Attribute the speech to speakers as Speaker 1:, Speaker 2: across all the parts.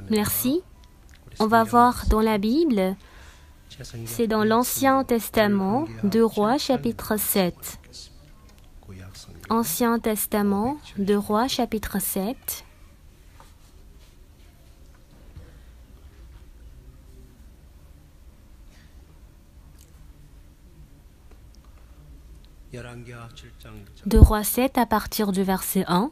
Speaker 1: Merci. On va voir dans la Bible, c'est dans l'Ancien Testament, 2 Rois, chapitre 7. Ancien Testament, 2 Rois, chapitre 7. De Rois 7 à partir du verset 1.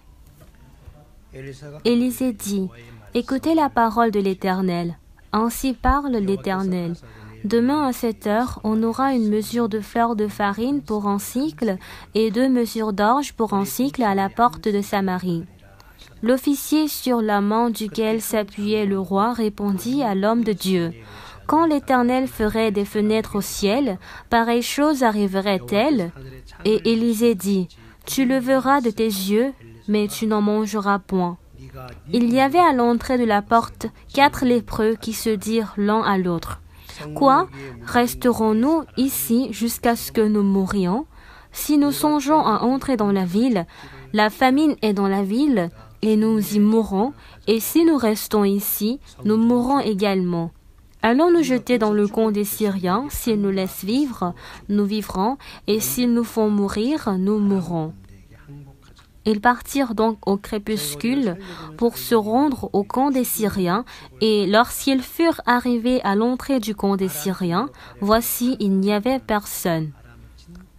Speaker 1: Élisée dit, « Écoutez la parole de l'Éternel. Ainsi parle l'Éternel. Demain à 7 heures, on aura une mesure de fleur de farine pour un cycle et 2 mesures d'orge pour un cycle à la porte de Samarie. » L'officier sur la main duquel s'appuyait le roi répondit à l'homme de Dieu. « Quand l'Éternel ferait des fenêtres au ciel, pareille chose arriverait-elle » Et Élisée dit, « Tu le verras de tes yeux, mais tu n'en mangeras point. » Il y avait à l'entrée de la porte 4 lépreux qui se dirent l'un à l'autre, « Quoi? Resterons-nous ici jusqu'à ce que nous mourions? Si nous songeons à entrer dans la ville, la famine est dans la ville, et nous y mourrons, et si nous restons ici, nous mourrons également. Allons nous jeter dans le camp des Syriens, s'ils nous laissent vivre, nous vivrons, et s'ils nous font mourir, nous mourrons. » Ils partirent donc au crépuscule pour se rendre au camp des Syriens, et lorsqu'ils furent arrivés à l'entrée du camp des Syriens, voici, il n'y avait personne.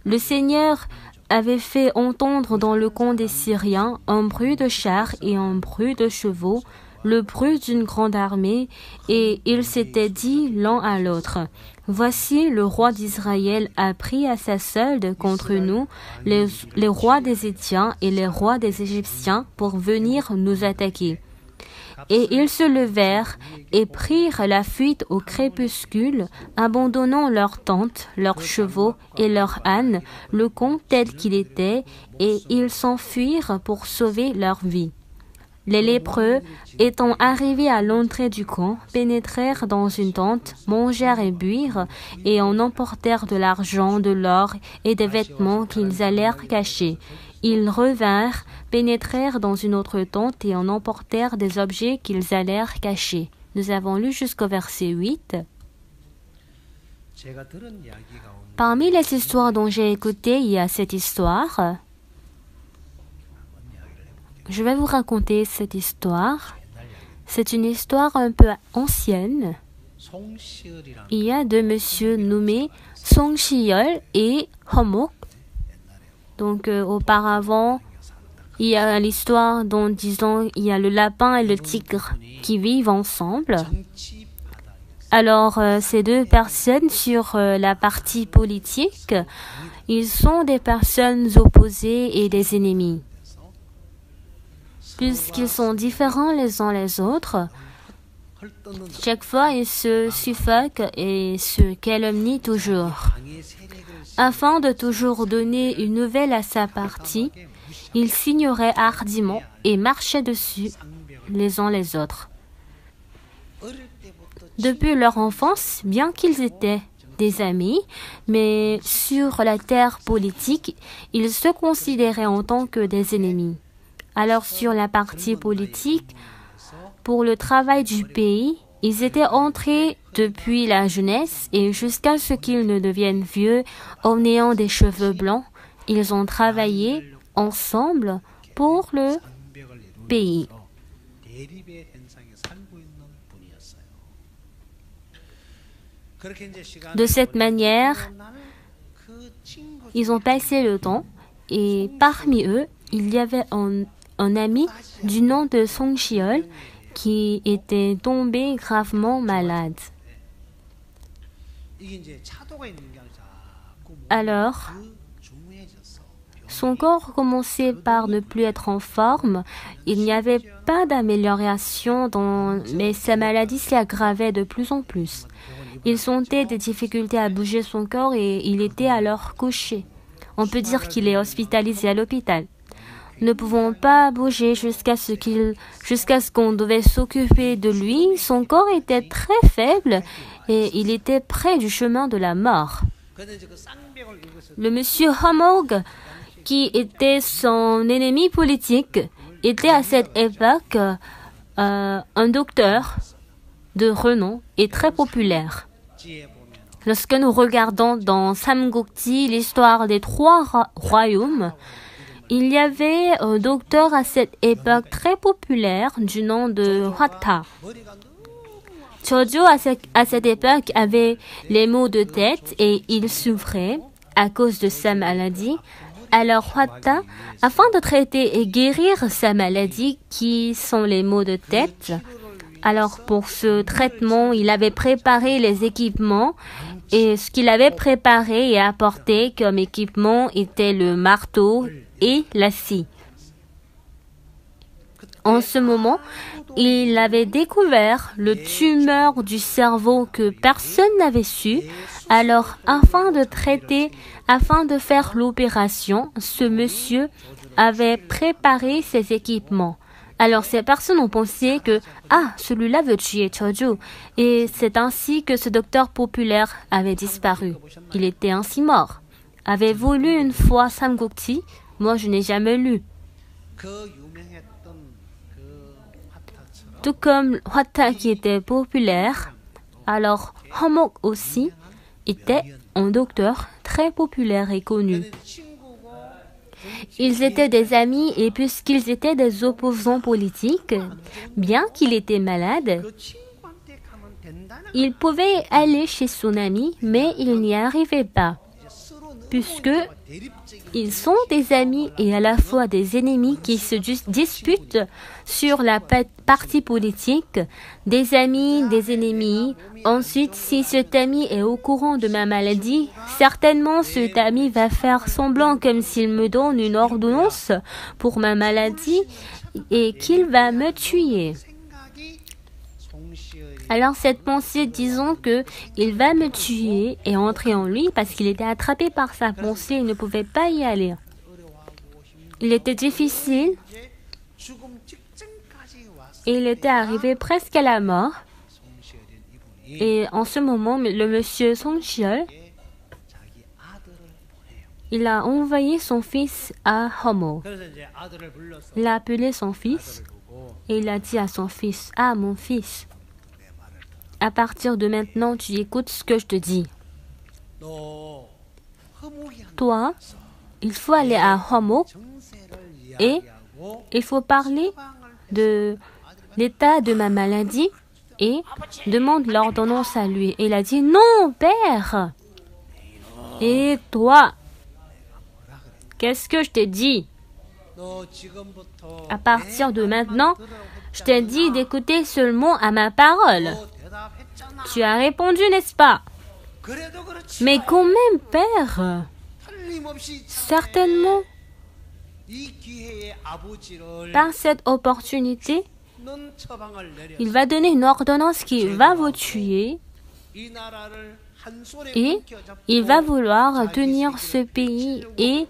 Speaker 1: Le Seigneur avait fait entendre dans le camp des Syriens un bruit de chars et un bruit de chevaux, le bruit d'une grande armée, et ils s'étaient dit l'un à l'autre, « Voici, le roi d'Israël a pris à sa solde contre nous les rois des Hétiens et les rois des Égyptiens pour venir nous attaquer. » Et ils se levèrent et prirent la fuite au crépuscule, abandonnant leurs tentes, leurs chevaux et leurs ânes, le camp tel qu'il était, et ils s'enfuirent pour sauver leur vie. Les lépreux, étant arrivés à l'entrée du camp, pénétrèrent dans une tente, mangèrent et buirent, et en emportèrent de l'argent, de l'or et des vêtements qu'ils allèrent cacher. Ils revinrent, pénétrèrent dans une autre tente et en emportèrent des objets qu'ils allèrent cacher. Nous avons lu jusqu'au verset 8. Parmi les histoires dont j'ai écouté, il y a cette histoire. Je vais vous raconter cette histoire. C'est une histoire un peu ancienne. Il y a 2 messieurs nommés Song Si-yeol et Hom-ok. Donc auparavant, il y a l'histoire dont, disons, il y a le lapin et le tigre qui vivent ensemble. Alors, ces 2 personnes sur la partie politique, ils sont des personnes opposées et des ennemis. Puisqu'ils sont différents les uns les autres, chaque fois ils se suffoquent et se calomnient toujours. Afin de toujours donner une nouvelle à sa partie, ils s'ignoraient hardiment et marchaient dessus les uns les autres. Depuis leur enfance, bien qu'ils étaient des amis, mais sur la terre politique, ils se considéraient en tant que des ennemis. Alors sur la partie politique, pour le travail du pays, ils étaient entrés depuis la jeunesse et jusqu'à ce qu'ils ne deviennent vieux en ayant des cheveux blancs, ils ont travaillé ensemble pour le pays. De cette manière, ils ont passé le temps et parmi eux, il y avait un ami du nom de Song Si-yeol qui était tombé gravement malade. Alors, son corps commençait par ne plus être en forme. Il n'y avait pas d'amélioration, mais sa maladie s'aggravait de plus en plus. Il sentait des difficultés à bouger son corps et il était alors couché. On peut dire qu'il est hospitalisé à l'hôpital. Ne pouvant pas bouger jusqu'à ce qu'on devait s'occuper de lui, son corps était très faible et il était près du chemin de la mort. Le monsieur Hom-ok, qui était son ennemi politique, était à cette époque un docteur de renom et très populaire. Lorsque nous regardons dans Samgukji l'histoire des trois royaumes, il y avait un docteur à cette époque très populaire du nom de Hwata. Chojo à cette époque avait les maux de tête et il souffrait à cause de sa maladie. Alors Hwata, afin de traiter et guérir sa maladie qui sont les maux de tête, alors pour ce traitement, il avait préparé les équipements et ce qu'il avait préparé et apporté comme équipement était le marteau et la scie. En ce moment, il avait découvert le tumeur du cerveau que personne n'avait su. Alors, afin de faire l'opération, ce monsieur avait préparé ses équipements. Alors, ces personnes ont pensé que celui-là veut tuer Chojo. Et c'est ainsi que ce docteur populaire avait disparu. Il était ainsi mort. Avez-vous lu une fois Samgukji? Moi, je n'ai jamais lu. Tout comme Hwata qui était populaire, alors Homok aussi était un docteur très populaire et connu. Ils étaient des amis et puisqu'ils étaient des opposants politiques, bien qu'il était malade, il pouvait aller chez son ami, mais il n'y arrivait pas. Puisque ils sont des amis et à la fois des ennemis qui se disputent sur la partie politique, des amis, des ennemis. Ensuite, si cet ami est au courant de ma maladie, certainement cet ami va faire semblant comme s'il me donne une ordonnance pour ma maladie et qu'il va me tuer. Alors cette pensée, disons que il va me tuer, est entrée en lui parce qu'il était attrapé par sa pensée, il ne pouvait pas y aller. Il était difficile et il était arrivé presque à la mort. Et en ce moment, le monsieur Song-cheol, il a envoyé son fils à Homok. Il a appelé son fils et il a dit à son fils, « Ah, mon fils, à partir de maintenant, tu écoutes ce que je te dis. Toi, il faut aller à Homok et il faut parler de l'état de ma maladie et demande l'ordonnance à lui. » Et il a dit, « Non, père. Et toi, qu'est-ce que je t'ai dit? À partir de maintenant, je t'ai dit d'écouter seulement à ma parole. Tu as répondu, n'est-ce pas? Mais quand même, père, certainement, par cette opportunité, il va donner une ordonnance qui va vous tuer et il va vouloir tenir ce pays et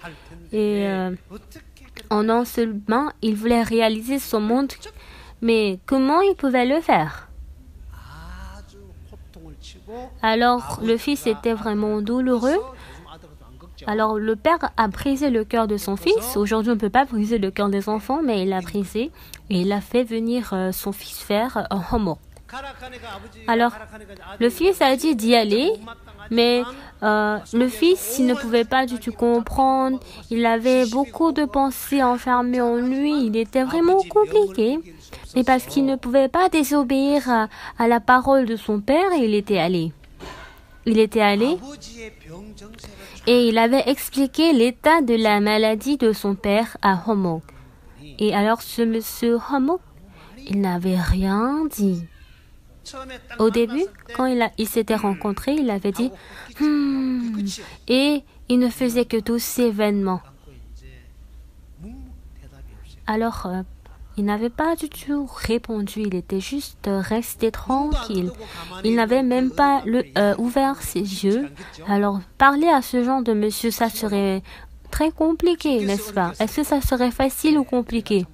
Speaker 1: en un seul main, il voulait réaliser son monde. Mais comment il pouvait le faire? Alors, le fils était vraiment douloureux. Alors, le père a brisé le cœur de son fils. Aujourd'hui, on ne peut pas briser le cœur des enfants, mais il l'a brisé. Et il a fait venir son fils faire un Homok. Alors, le fils a dit d'y aller, mais le fils, il ne pouvait pas du tout comprendre. Il avait beaucoup de pensées enfermées en lui. Il était vraiment compliqué. Mais parce qu'il ne pouvait pas désobéir à la parole de son père, il était allé. Il était allé et il avait expliqué l'état de la maladie de son père à Homok. Et alors ce monsieur Homok, il n'avait rien dit. Au début, quand il s'était rencontré, il avait dit et il ne faisait que tousser vainement. Alors, il n'avait pas du tout répondu, il était juste resté tranquille. Il n'avait même pas ouvert ses yeux. Alors, parler à ce genre de monsieur, ça serait très compliqué, n'est-ce pas? Est-ce que ça serait facile ou compliqué?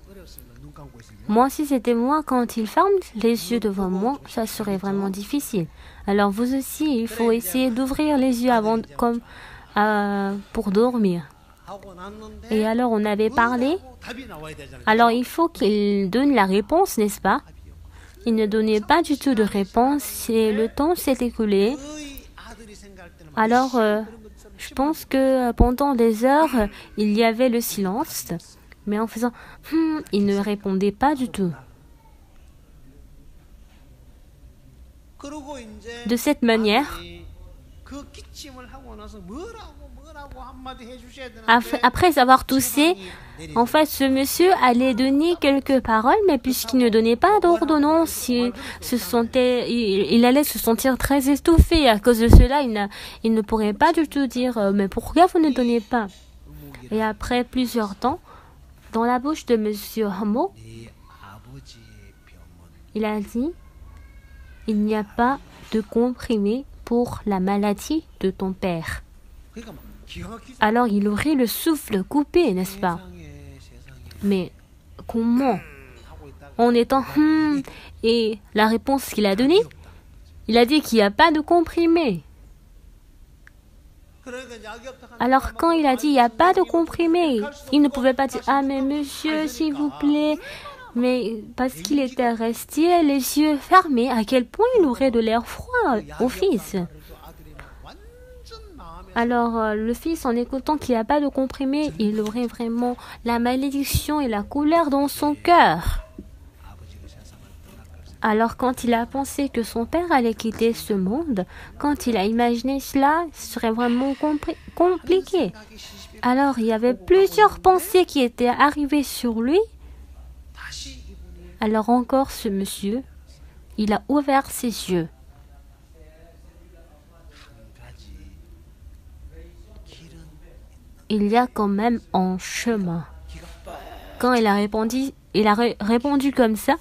Speaker 1: Moi, si c'était moi, quand il ferme les yeux devant moi, ça serait vraiment difficile. Alors, vous aussi, il faut essayer d'ouvrir les yeux avant, pour dormir. Et alors, on avait parlé. Alors, il faut qu'il donne la réponse, n'est-ce pas? Il ne donnait pas du tout de réponse et le temps s'est écoulé. Alors, je pense que pendant des heures, il y avait le silence. Mais en faisant « il ne répondait pas du tout. De cette manière, après avoir toussé, en fait, ce monsieur allait donner quelques paroles, mais puisqu'il ne donnait pas d'ordonnance, il allait se sentir très étouffé. À cause de cela, il ne pourrait pas du tout dire « mais pourquoi vous ne donnez pas ?» Et après plusieurs temps, dans la bouche de monsieur Hamo, il a dit « il n'y a pas de comprimé pour la maladie de ton père. » Alors il aurait le souffle coupé, n'est-ce pas? Mais comment? En étant et la réponse qu'il a donnée, il a dit qu'il n'y a pas de comprimé. Alors quand il a dit il n'y a pas de comprimé, il ne pouvait pas dire ah mais monsieur s'il vous plaît, mais parce qu'il était resté les yeux fermés, à quel point il aurait de l'air froid au fils. Alors, le fils, en écoutant qu'il n'y a pas de comprimé, il aurait vraiment la malédiction et la colère dans son cœur. Alors, quand il a pensé que son père allait quitter ce monde, quand il a imaginé cela, ce serait vraiment compliqué. Alors, il y avait plusieurs pensées qui étaient arrivées sur lui. Alors encore, ce monsieur, il a ouvert ses yeux. Il y a quand même un chemin. Quand il a répondu comme ça,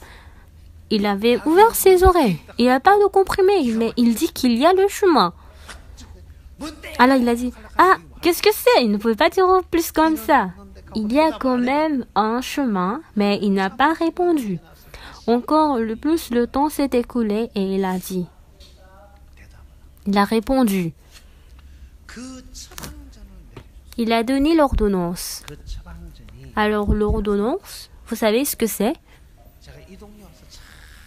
Speaker 1: il avait ouvert ses oreilles. Il n'y a pas de comprimé, mais il dit qu'il y a le chemin. Alors il a dit, ah, qu'est-ce que c'est? Il ne pouvait pas dire plus comme ça. Il y a quand même un chemin, mais il n'a pas répondu. Encore le plus, le temps s'est écoulé et il a dit. Il a répondu. Il a donné l'ordonnance. Alors l'ordonnance, vous savez ce que c'est?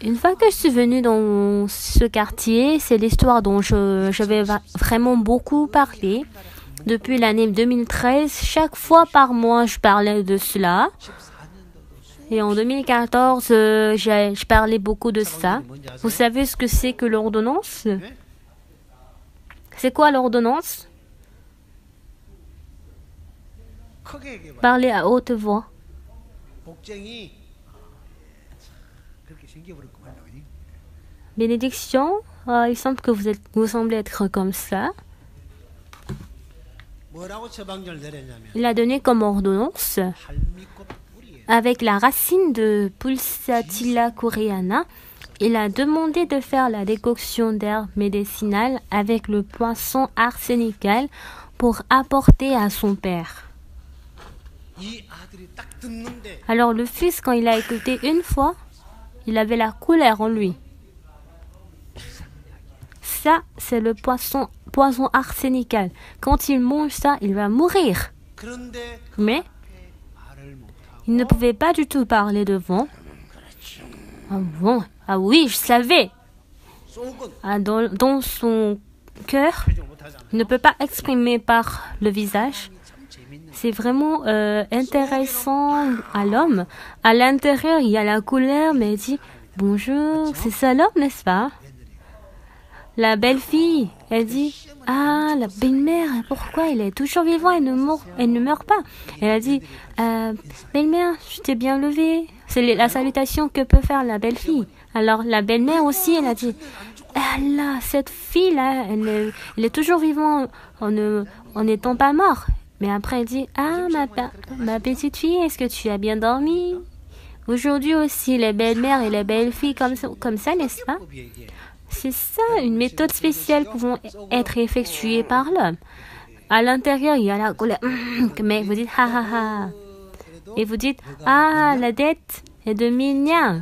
Speaker 1: Une fois que je suis venue dans ce quartier, c'est l'histoire dont je vais vraiment beaucoup parler. Depuis l'année 2013, chaque fois par mois, je parlais de cela. Et en 2014, je parlais beaucoup de ça. Vous savez ce que c'est que l'ordonnance? C'est quoi l'ordonnance? Parlez à haute voix. Bénédiction, il semble que vous semblez être comme ça. Il a donné comme ordonnance avec la racine de Pulsatilla coreana. Il a demandé de faire la décoction d'herbes médicinales avec le poisson arsenical pour apporter à son père. Alors le fils, quand il a écouté une fois, il avait la colère en lui. Ça, c'est le poison arsenical. Quand il mange ça, il va mourir. Mais il ne pouvait pas du tout parler devant. Ah bon? Ah oui, je savais. Dans son cœur, il ne peut pas exprimer par le visage. C'est vraiment intéressant à l'homme. À l'intérieur, il y a la colère, mais il dit « Bonjour, c'est ça l'homme, n'est-ce pas ?» La belle-fille, elle dit « Ah, la belle-mère, pourquoi elle est toujours vivante, elle ne meurt pas ?» Elle a dit « Belle-mère, je t'ai bien levée. » C'est la salutation que peut faire la belle-fille. Alors la belle-mère aussi, elle a dit « Ah là, cette fille-là, elle est toujours vivante en n'étant pas morte. » Mais après, elle dit « Ah, ma petite fille, est-ce que tu as bien dormi ?» Aujourd'hui aussi, les belles-mères et les belles-filles comme ça, n'est-ce pas? C'est ça, une méthode spéciale pouvant être effectuée par l'homme. À l'intérieur, il y a la colère. Mais vous dites « Ha ha ha !» Et vous dites « Ah, la dette est de milliards. »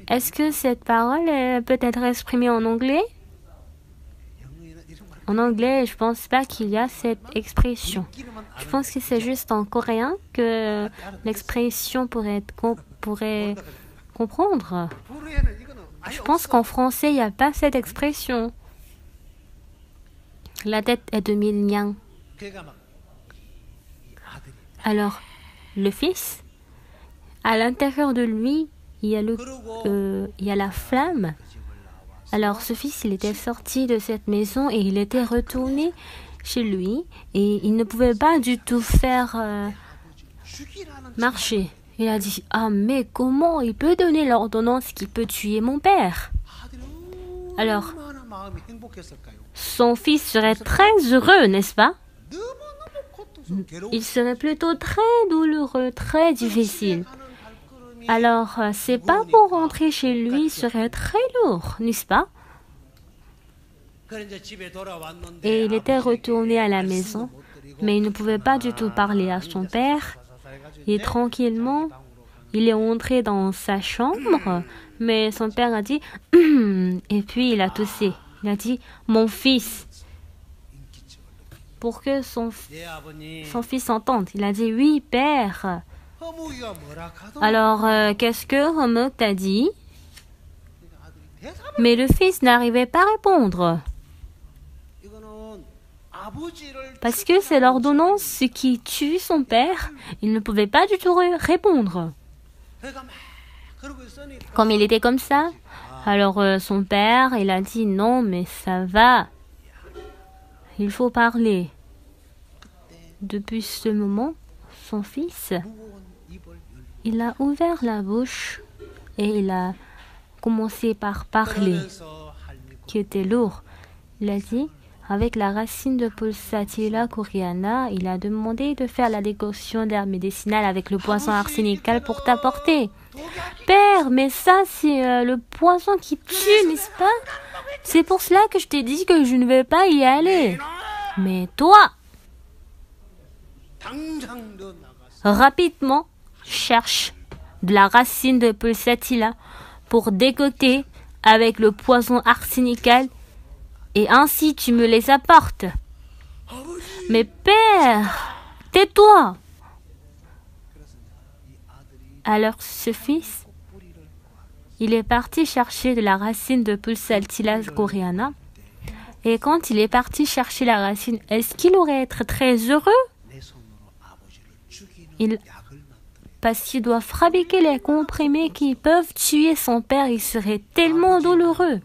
Speaker 1: Est-ce que cette parole peut être exprimée en anglais? En anglais, je pense pas qu'il y a cette expression. Je pense que c'est juste en coréen que l'expression pourrait comprendre. Je pense qu'en français, il n'y a pas cette expression. La tête est de mille niang. Alors, le fils, à l'intérieur de lui, il y a la flamme. Alors, ce fils, il était sorti de cette maison et il était retourné chez lui et il ne pouvait pas du tout faire marcher. Il a dit, ah, mais comment il peut donner l'ordonnance qui peut tuer mon père? Alors, son fils serait très heureux, n'est-ce pas? Il serait plutôt très douloureux, très difficile. Alors, ses pas pour rentrer chez lui serait très lourd, n'est-ce pas? Et il était retourné à la maison, mais il ne pouvait pas du tout parler à son père. Et tranquillement, il est entré dans sa chambre, mais son père a dit « et puis il a toussé. Il a dit « mon fils ». Pour que son fils entende. Il a dit « oui, père ». Alors, qu'est-ce que Homok t'a dit? Mais le fils n'arrivait pas à répondre. Parce que c'est l'ordonnance qui tue son père. Il ne pouvait pas du tout répondre. Comme il était comme ça, alors son père, il a dit non, mais ça va. Il faut parler. Depuis ce moment, son fils, il a ouvert la bouche et il a commencé par parler, qui était lourd. Il a dit, avec la racine de Pulsatilla coreana, il a demandé de faire la décoction d'herbes médicinales avec le poison arsenical pour t'apporter. Père, mais ça, c'est le poison qui tue, n'est-ce pas? C'est pour cela que je t'ai dit que je ne vais pas y aller. Mais toi, rapidement, cherche de la racine de Pulsatilla pour décoter avec le poison arsenical et ainsi tu me les apportes. Mais père, tais-toi. Alors ce fils, il est parti chercher de la racine de Pulsatilla coreana. Et quand il est parti chercher la racine, est-ce qu'il aurait été très heureux? Parce qu'il doit fabriquer les comprimés qui peuvent tuer son père, il serait tellement douloureux.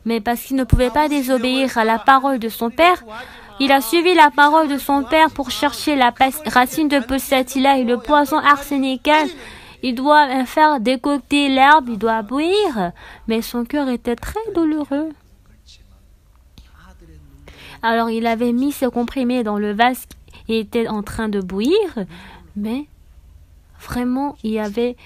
Speaker 1: Mais parce qu'il ne pouvait pas désobéir à la parole de son père, il a suivi la parole de son père pour chercher la racine de Pulsatilla et le poison arsenical. Il doit faire décocter l'herbe, il doit bouillir, mais son cœur était très douloureux. Alors il avait mis ce comprimé dans le vase et était en train de bouillir, mais vraiment, il avait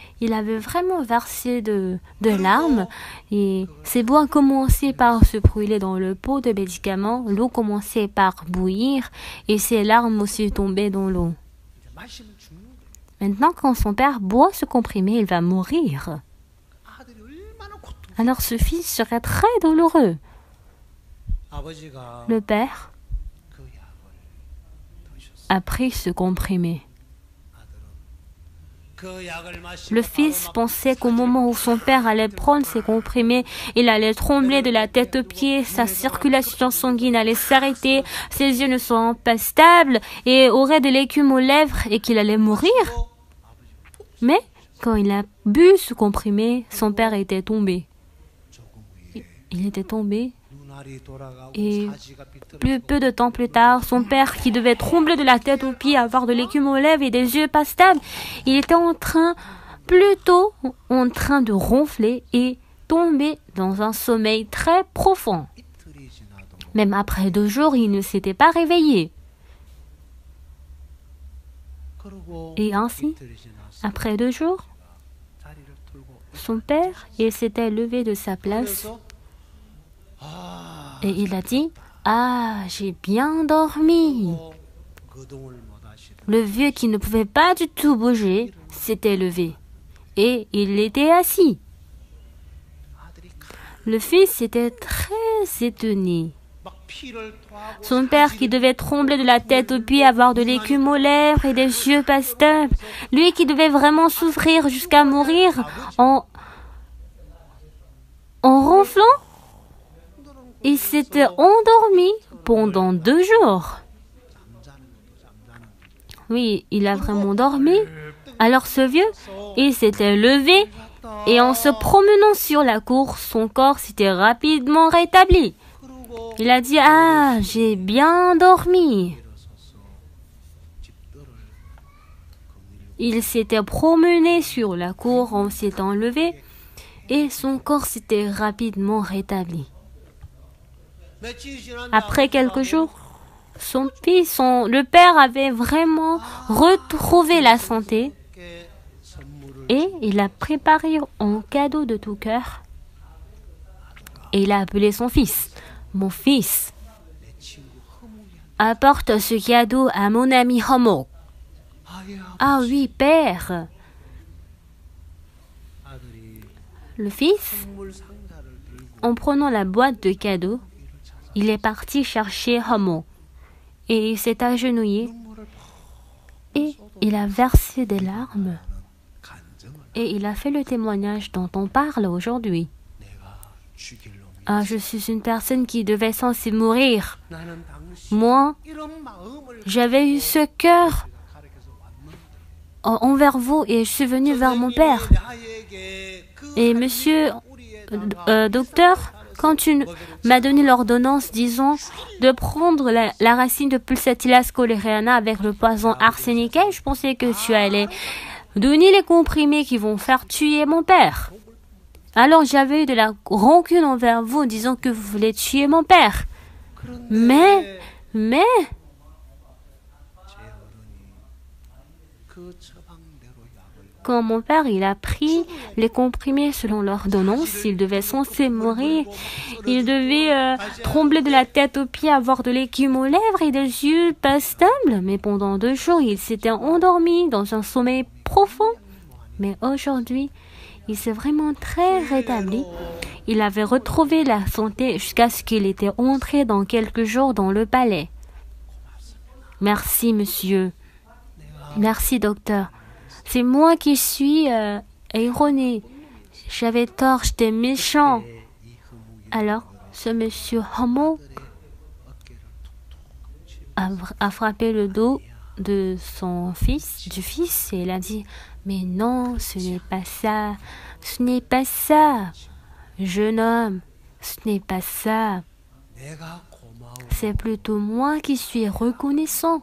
Speaker 1: vraiment versé de larmes et ses bois commençaient par se brûler dans le pot de médicaments, l'eau commençait par bouillir et ses larmes aussi tombaient dans l'eau. Maintenant, quand son père boit ce comprimé, il va mourir. Alors ce fils serait très douloureux. Le père a pris ce comprimé. Le fils pensait qu'au moment où son père allait prendre ses comprimés, il allait trembler de la tête aux pieds, sa circulation sanguine allait s'arrêter, ses yeux ne seront pas stables et aurait de l'écume aux lèvres et qu'il allait mourir. Mais quand il a bu ce comprimé, son père était tombé. Il était tombé. Et peu de temps plus tard, son père, qui devait trembler de la tête aux pieds, avoir de l'écume aux lèvres et des yeux pas stables, il était plutôt en train de ronfler et tomber dans un sommeil très profond. Même après 2 jours, il ne s'était pas réveillé. Et ainsi, après 2 jours, son père, il s'était levé de sa place et il a dit « Ah, j'ai bien dormi !» Le vieux qui ne pouvait pas du tout bouger s'était levé et il était assis. Le fils était très étonné. Son père qui devait trembler de la tête aux pieds, avoir de l'écume aux lèvres et des yeux pas stables. Lui qui devait vraiment souffrir jusqu'à mourir en ronflant. Il s'était endormi pendant 2 jours. Oui, il a vraiment dormi. Alors ce vieux, il s'était levé et en se promenant sur la cour, son corps s'était rapidement rétabli. Il a dit « Ah, j'ai bien dormi ». Il s'était promené sur la cour en s'étant levé et son corps s'était rapidement rétabli. Après quelques jours, le père avait vraiment retrouvé la santé et il a préparé un cadeau de tout cœur et il a appelé son fils. Mon fils, apporte ce cadeau à mon ami Homo. Ah oui, père. Le fils, en prenant la boîte de cadeaux, il est parti chercher Homo et il s'est agenouillé et il a versé des larmes et il a fait le témoignage dont on parle aujourd'hui. Ah, je suis une personne qui devait censée mourir. Moi, j'avais eu ce cœur envers vous et je suis venu vers mon père. Et monsieur, docteur, quand tu m'as donné l'ordonnance, disons, de prendre la racine de Pulsatilla scoleriana avec le poison arsenic, je pensais que tu allais donner les comprimés qui vont faire tuer mon père. Alors j'avais eu de la rancune envers vous, disant que vous voulez tuer mon père. Mais, quand mon père il a pris les comprimés selon l'ordonnance, il devait censé mourir. Il devait trembler de la tête aux pieds, avoir de l'écume aux lèvres et des yeux pas stables. Mais pendant 2 jours, il s'était endormi dans un sommeil profond. Mais aujourd'hui, il s'est vraiment très rétabli. Il avait retrouvé la santé jusqu'à ce qu'il était entré dans quelques jours dans le palais. Merci, monsieur. Merci, docteur. C'est moi qui suis erroné. J'avais tort, j'étais méchant. Alors, ce monsieur Homo a frappé le dos de son fils, et il a dit « Mais non, ce n'est pas ça, ce n'est pas ça, jeune homme, ce n'est pas ça. C'est plutôt moi qui suis reconnaissant.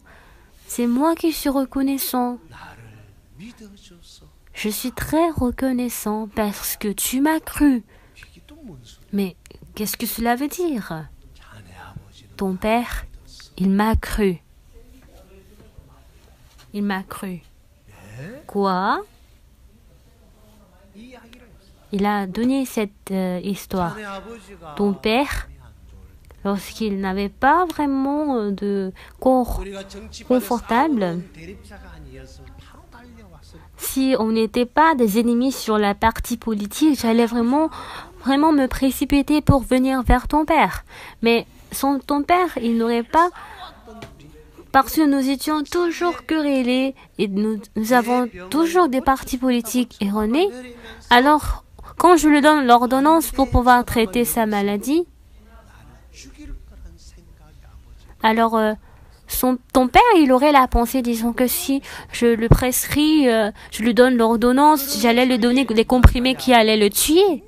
Speaker 1: C'est moi qui suis reconnaissant. Je suis très reconnaissant parce que tu m'as cru. » Mais qu'est-ce que cela veut dire? Ton père, il m'a cru. Il m'a cru. Quoi? Il a donné cette histoire. Ton père, lorsqu'il n'avait pas vraiment de corps confortable, si on n'était pas des ennemis sur la partie politique, j'allais vraiment me précipiter pour venir vers ton père. Mais sans ton père, il n'aurait pas... Parce que nous étions toujours querellés et nous avons toujours des partis politiques erronés. Alors, quand je lui donne l'ordonnance pour pouvoir traiter sa maladie, alors ton père, il aurait la pensée, disons que si je le prescris, je lui donne l'ordonnance, j'allais lui donner des comprimés qui allaient le tuer.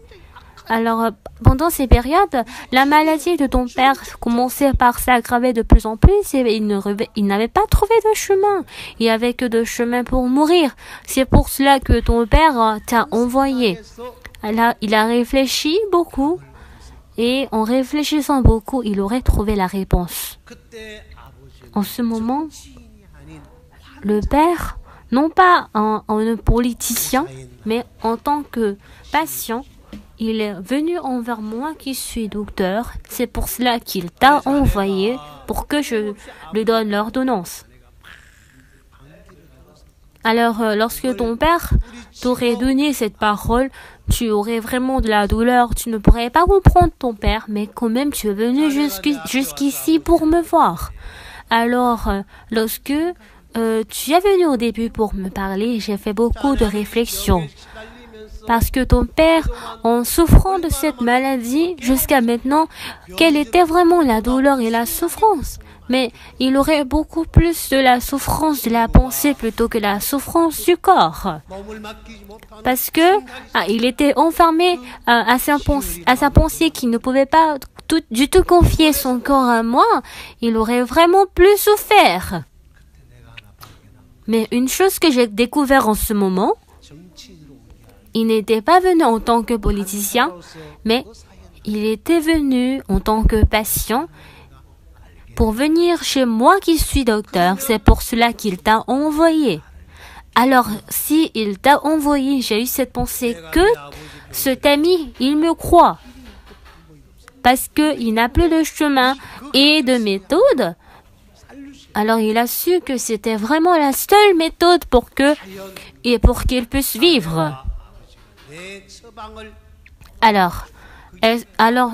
Speaker 1: Alors, pendant ces périodes, la maladie de ton père commençait par s'aggraver de plus en plus et il n'avait pas trouvé de chemin. Il n'y avait que de chemin pour mourir. C'est pour cela que ton père t'a envoyé. Alors, il a réfléchi beaucoup et en réfléchissant beaucoup, il aurait trouvé la réponse. En ce moment, le père, non pas en politicien, mais en tant que patient, il est venu envers moi qui suis docteur. C'est pour cela qu'il t'a envoyé pour que je lui donne l'ordonnance. Alors, lorsque ton père t'aurait donné cette parole, tu aurais vraiment de la douleur. Tu ne pourrais pas comprendre ton père, mais quand même, tu es venu jusqu'ici pour me voir. Alors, lorsque tu es venu au début pour me parler, j'ai fait beaucoup de réflexions. Parce que ton père, en souffrant de cette maladie jusqu'à maintenant, quelle était vraiment la douleur et la souffrance? Mais il aurait beaucoup plus de la souffrance de la pensée plutôt que la souffrance du corps. Parce que il était enfermé à sa pensée qu'il ne pouvait pas du tout confier son corps à moi. Il aurait vraiment plus souffert. Mais une chose que j'ai découvert en ce moment, il n'était pas venu en tant que politicien, mais il était venu en tant que patient pour venir chez moi qui suis docteur. C'est pour cela qu'il t'a envoyé. Alors, si il t'a envoyé, j'ai eu cette pensée que cet ami, il me croit. Parce qu'il n'a plus de chemin et de méthode. Alors, il a su que c'était vraiment la seule méthode pour qu'il puisse vivre. Alors,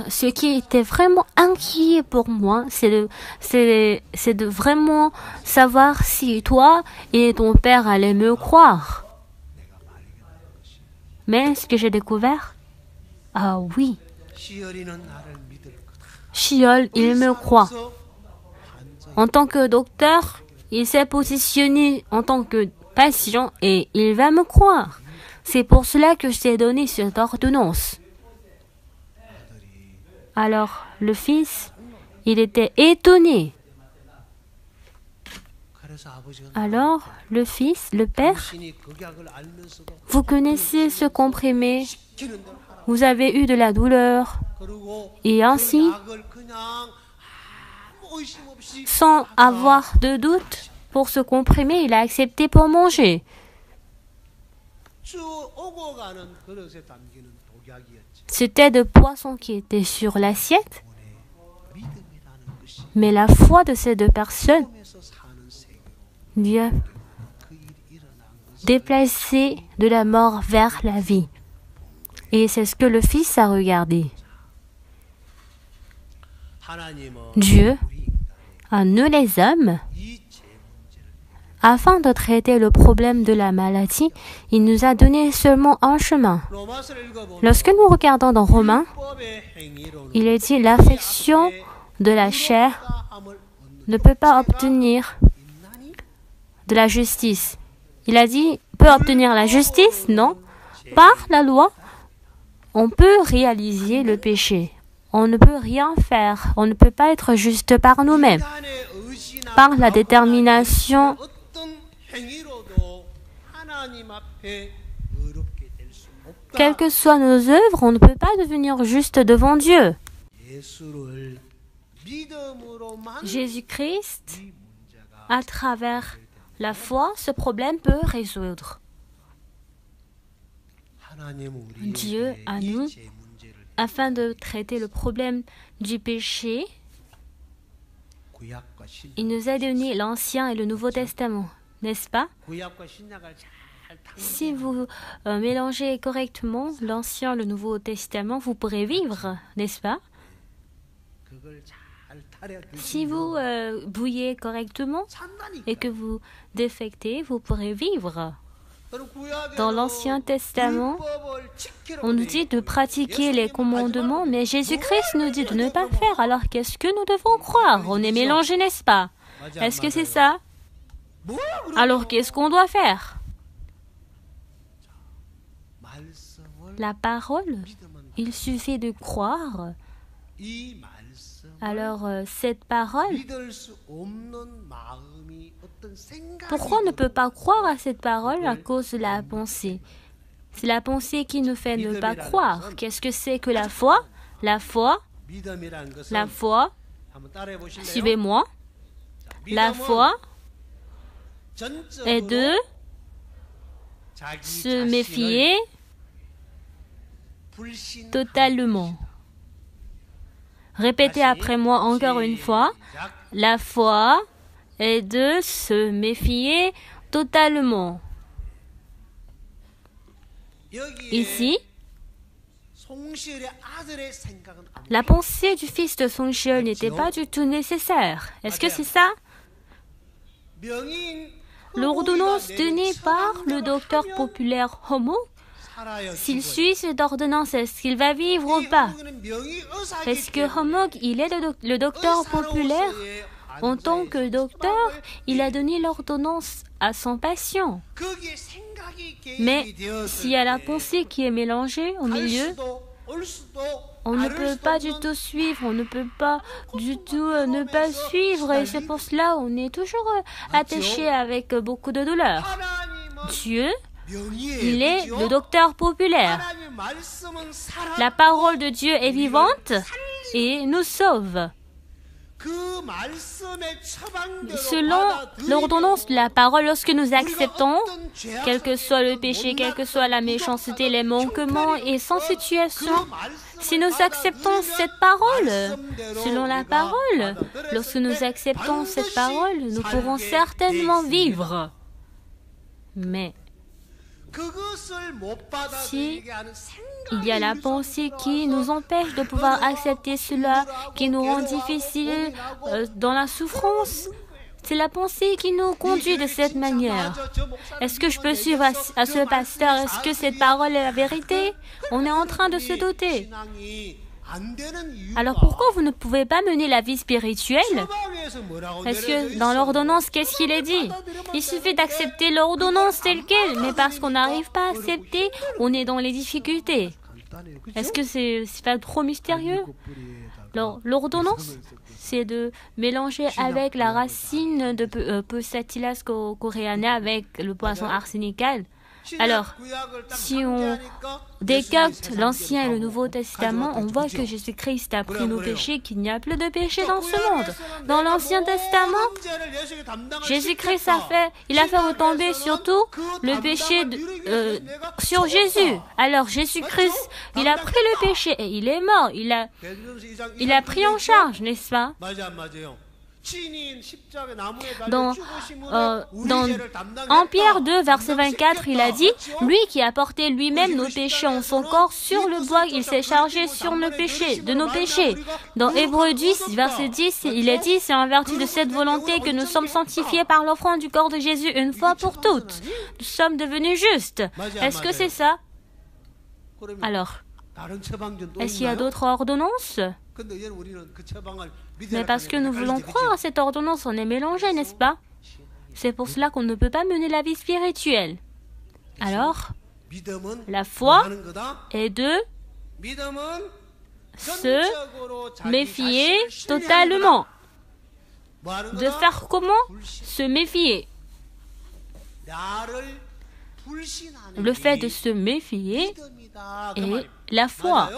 Speaker 1: ce qui était vraiment inquiet pour moi, c'est de vraiment savoir si toi et ton père allaient me croire. Mais ce que j'ai découvert, oui, Shiol, il me croit. En tant que docteur, il s'est positionné en tant que patient et il va me croire. C'est pour cela que je t'ai donné cette ordonnance. Alors, le fils, il était étonné. Alors, le fils, le père, vous connaissez ce comprimé, vous avez eu de la douleur, et ainsi, sans avoir de doute, pour ce comprimé, il a accepté pour manger. C'était de poisson qui était sur l'assiette, mais la foi de ces deux personnes lui a déplacé de la mort vers la vie. Et c'est ce que le Fils a regardé. Dieu, à nous les hommes, afin de traiter le problème de la maladie, il nous a donné seulement un chemin. Lorsque nous regardons dans Romains, il est dit l'affection de la chair ne peut pas obtenir de la justice. Il a dit peut obtenir la justice? Non. Par la loi, on peut réaliser le péché. On ne peut rien faire. On ne peut pas être juste par nous-mêmes. Par la détermination, quelles que soient nos œuvres, on ne peut pas devenir juste devant Dieu. Jésus-Christ, à travers la foi, ce problème peut résoudre. Dieu, à nous, afin de traiter le problème du péché, il nous a donné l'Ancien et le Nouveau Testament, n'est-ce pas? Si vous mélangez correctement l'Ancien et le Nouveau Testament, vous pourrez vivre, n'est-ce pas? Si vous bouillez correctement et que vous défectez, vous pourrez vivre. Dans l'Ancien Testament, on nous dit de pratiquer les commandements, mais Jésus-Christ nous dit de ne pas faire. Alors qu'est-ce que nous devons croire? On est mélangés, n'est-ce pas? Est-ce que c'est ça? Alors qu'est-ce qu'on doit faire? La parole, il suffit de croire. Alors, cette parole, pourquoi on ne peut pas croire à cette parole? À cause de la pensée. C'est la pensée qui nous fait ne pas croire. Qu'est-ce que c'est que la foi? La foi, suivez-moi. La foi est de se méfier totalement. Répétez après moi encore une fois. La foi est de se méfier totalement. Ici, la pensée du fils de Song Sheol n'était pas du tout nécessaire. Est-ce que c'est ça? L'ordonnance donnée par le docteur populaire Homok, s'il suit cette ordonnance, est-ce qu'il va vivre ou pas? Parce que Homok, il est le docteur populaire. En tant que docteur, il a donné l'ordonnance à son patient. Mais s'il y a la pensée qui est mélangée au milieu, on ne peut pas du tout suivre, on ne peut pas du tout ne pas suivre. Et c'est pour cela qu'on est toujours attaché avec beaucoup de douleur. Dieu, il est le docteur populaire. La parole de Dieu est vivante et nous sauve. Selon l'ordonnance de la parole, lorsque nous acceptons, quel que soit le péché, quelle que soit la méchanceté, les manquements et sans situation, si nous acceptons cette parole, selon la parole, lorsque nous acceptons cette parole, nous pourrons certainement vivre. Mais si il y a la pensée qui nous empêche de pouvoir accepter cela, qui nous rend difficile dans la souffrance, c'est la pensée qui nous conduit de cette manière. Est-ce que je peux suivre à ce pasteur? Est-ce que cette parole est la vérité? On est en train de se douter. Alors pourquoi vous ne pouvez pas mener la vie spirituelle? Parce que dans l'ordonnance, qu'est-ce qu'il est dit? Il suffit d'accepter l'ordonnance telle qu'elle, mais parce qu'on n'arrive pas à accepter, on est dans les difficultés. Est-ce que c'est pas trop mystérieux? L'ordonnance, c'est de mélanger avec la racine de Pusatilas coréana avec le poisson arsenical. Alors, si on décarte l'Ancien et le Nouveau Testament, on voit que Jésus-Christ a pris nos péchés, qu'il n'y a plus de péché dans ce monde. Dans l'Ancien Testament, Jésus-Christ il a fait retomber surtout le péché sur Jésus. Alors, Jésus-Christ, il a pris le péché et il est mort. Il a pris en charge, n'est-ce pas? Dans Pierre 2, verset 24, il a dit, lui qui a porté lui-même nos péchés en son corps sur le bois, il s'est chargé de nos péchés. Dans Hébreux 10, verset 10, il est dit, c'est en vertu de cette volonté que nous sommes sanctifiés par l'offrande du corps de Jésus une fois pour toutes. Nous sommes devenus justes. Est-ce que c'est ça? Alors, est-ce qu'il y a d'autres ordonnances? Mais parce que nous voulons croire à cette ordonnance, on est mélangé, n'est-ce pas? C'est pour cela qu'on ne peut pas mener la vie spirituelle. Alors, la foi est de se méfier totalement. De faire comment? Se méfier. Le fait de se méfier est la foi.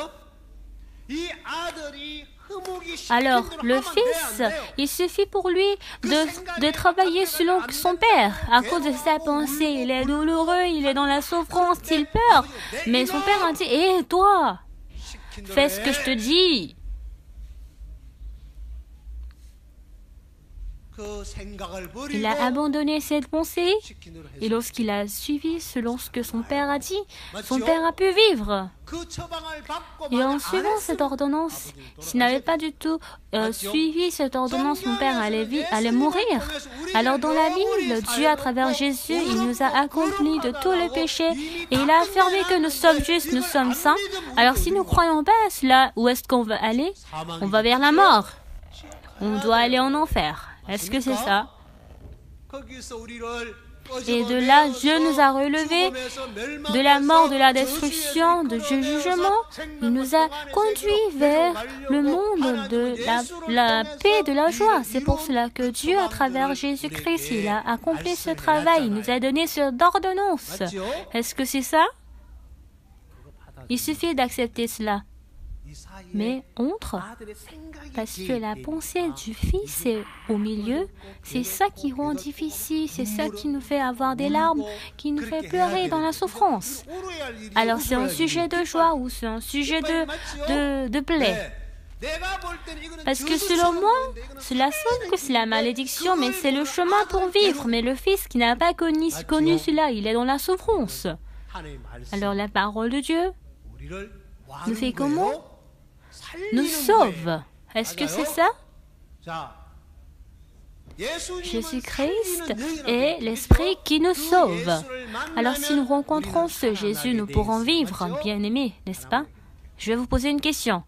Speaker 1: Alors, le fils, il suffit pour lui de travailler selon son père. À cause de sa pensée, il est douloureux, il est dans la souffrance, il pleure. Mais son père a dit, hé, toi, fais ce que je te dis. Il a abandonné cette pensée et lorsqu'il a suivi selon ce que son père a dit, son père a pu vivre. Et en suivant cette ordonnance, s'il n'avait pas du tout suivi cette ordonnance, son père allait mourir. Alors dans la Bible, Dieu à travers Jésus, il nous a accomplis de tous les péchés et il a affirmé que nous sommes justes, nous sommes saints. Alors si nous croyons pas à cela, où est-ce qu'on va aller? On va vers la mort. On doit aller en enfer. Est-ce que c'est ça? Et de là, Dieu nous a relevés de la mort, de la destruction, du jugement. Il nous a conduits vers le monde de la paix, de la joie. C'est pour cela que Dieu, à travers Jésus-Christ, il a accompli ce travail. Il nous a donné cette ordonnance. Est-ce que c'est ça? Il suffit d'accepter cela. Mais entre, parce que la pensée du Fils est au milieu, c'est ça qui rend difficile, c'est ça qui nous fait avoir des larmes, qui nous fait pleurer dans la souffrance. Alors c'est un sujet de joie ou c'est un sujet de plaie. Parce que selon moi, cela sonne que c'est la malédiction, mais c'est le chemin pour vivre. Mais le Fils qui n'a pas connu cela, il est dans la souffrance. Alors la parole de Dieu nous fait comment? Nous sauve. Est-ce que c'est ça? Jésus-Christ est l'Esprit qui nous sauve. Alors si nous rencontrons ce Jésus, nous pourrons vivre, bien-aimés, n'est-ce pas? Je vais vous poser une question.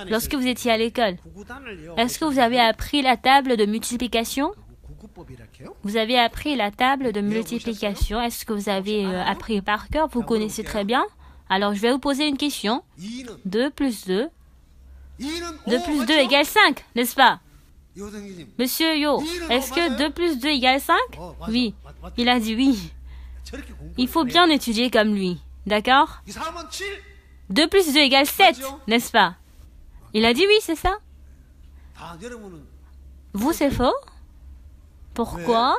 Speaker 1: Lorsque vous étiez à l'école, est-ce que vous avez appris la table de multiplication? Vous avez appris la table de multiplication. Est-ce que vous avez appris par cœur? Vous connaissez très bien? Alors je vais vous poser une question. 2 plus 2. 2 plus 2 égale 5, n'est-ce pas? Monsieur Yo, est-ce que 2 plus 2 égale 5? Oui, il a dit oui. Il faut bien étudier comme lui, d'accord? 2 plus 2 égale 7, n'est-ce pas? Il a dit oui, c'est ça? Vous, c'est faux? Pourquoi?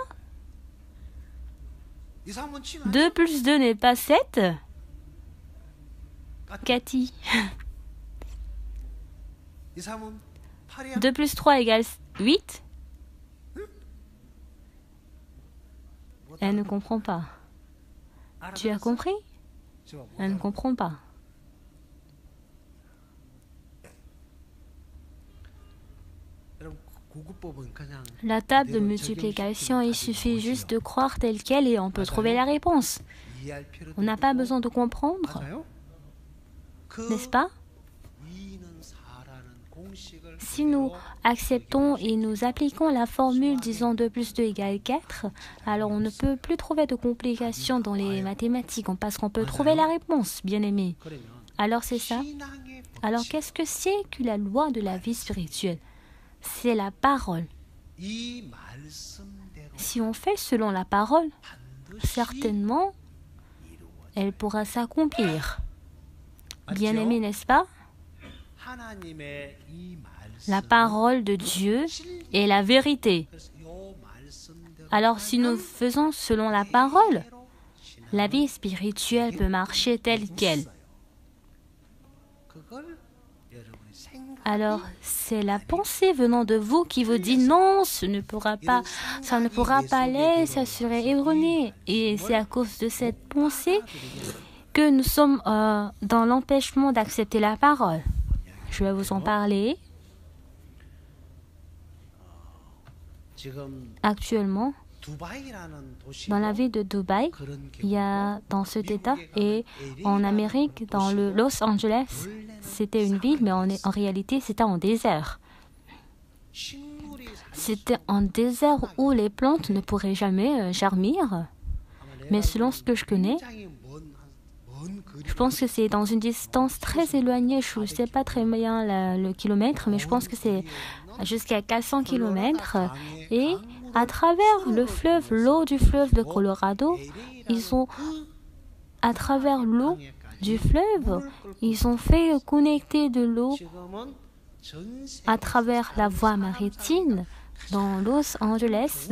Speaker 1: 2 plus 2 n'est pas 7? Cathy. 2 plus 3 égale 8? Elle ne comprend pas. Tu as compris? Elle ne comprend pas. La table de multiplication, il suffit juste de croire telle qu'elle et on peut trouver la réponse. On n'a pas besoin de comprendre, n'est-ce pas? Si nous acceptons et nous appliquons la formule disant 2 plus 2 égale 4, alors on ne peut plus trouver de complications dans les mathématiques parce qu'on peut trouver la réponse, bien aimé. Alors c'est ça. Alors qu'est-ce que c'est que la loi de la vie spirituelle? C'est la parole. Si on fait selon la parole, certainement, elle pourra s'accomplir. Bien aimé, n'est-ce pas? La parole de Dieu est la vérité. Alors si nous faisons selon la parole, la vie spirituelle peut marcher telle qu'elle. Alors, c'est la pensée venant de vous qui vous dit non, ça ne pourra pas aller, ça serait erroné. Et c'est à cause de cette pensée que nous sommes dans l'empêchement d'accepter la parole. Je vais vous en parler. Actuellement, dans la ville de Dubaï, il y a dans cet État et en Amérique, dans le Los Angeles, c'était une ville, mais en réalité, c'était en désert. C'était un désert où les plantes ne pourraient jamais germir. Mais selon ce que je connais, je pense que c'est dans une distance très éloignée. Je ne sais pas très bien le kilomètre, mais je pense que c'est jusqu'à 400 kilomètres. Et à travers le fleuve, l'eau du fleuve de Colorado, à travers l'eau du fleuve, ils ont fait connecter de l'eau à travers la voie maritime dans Los Angeles.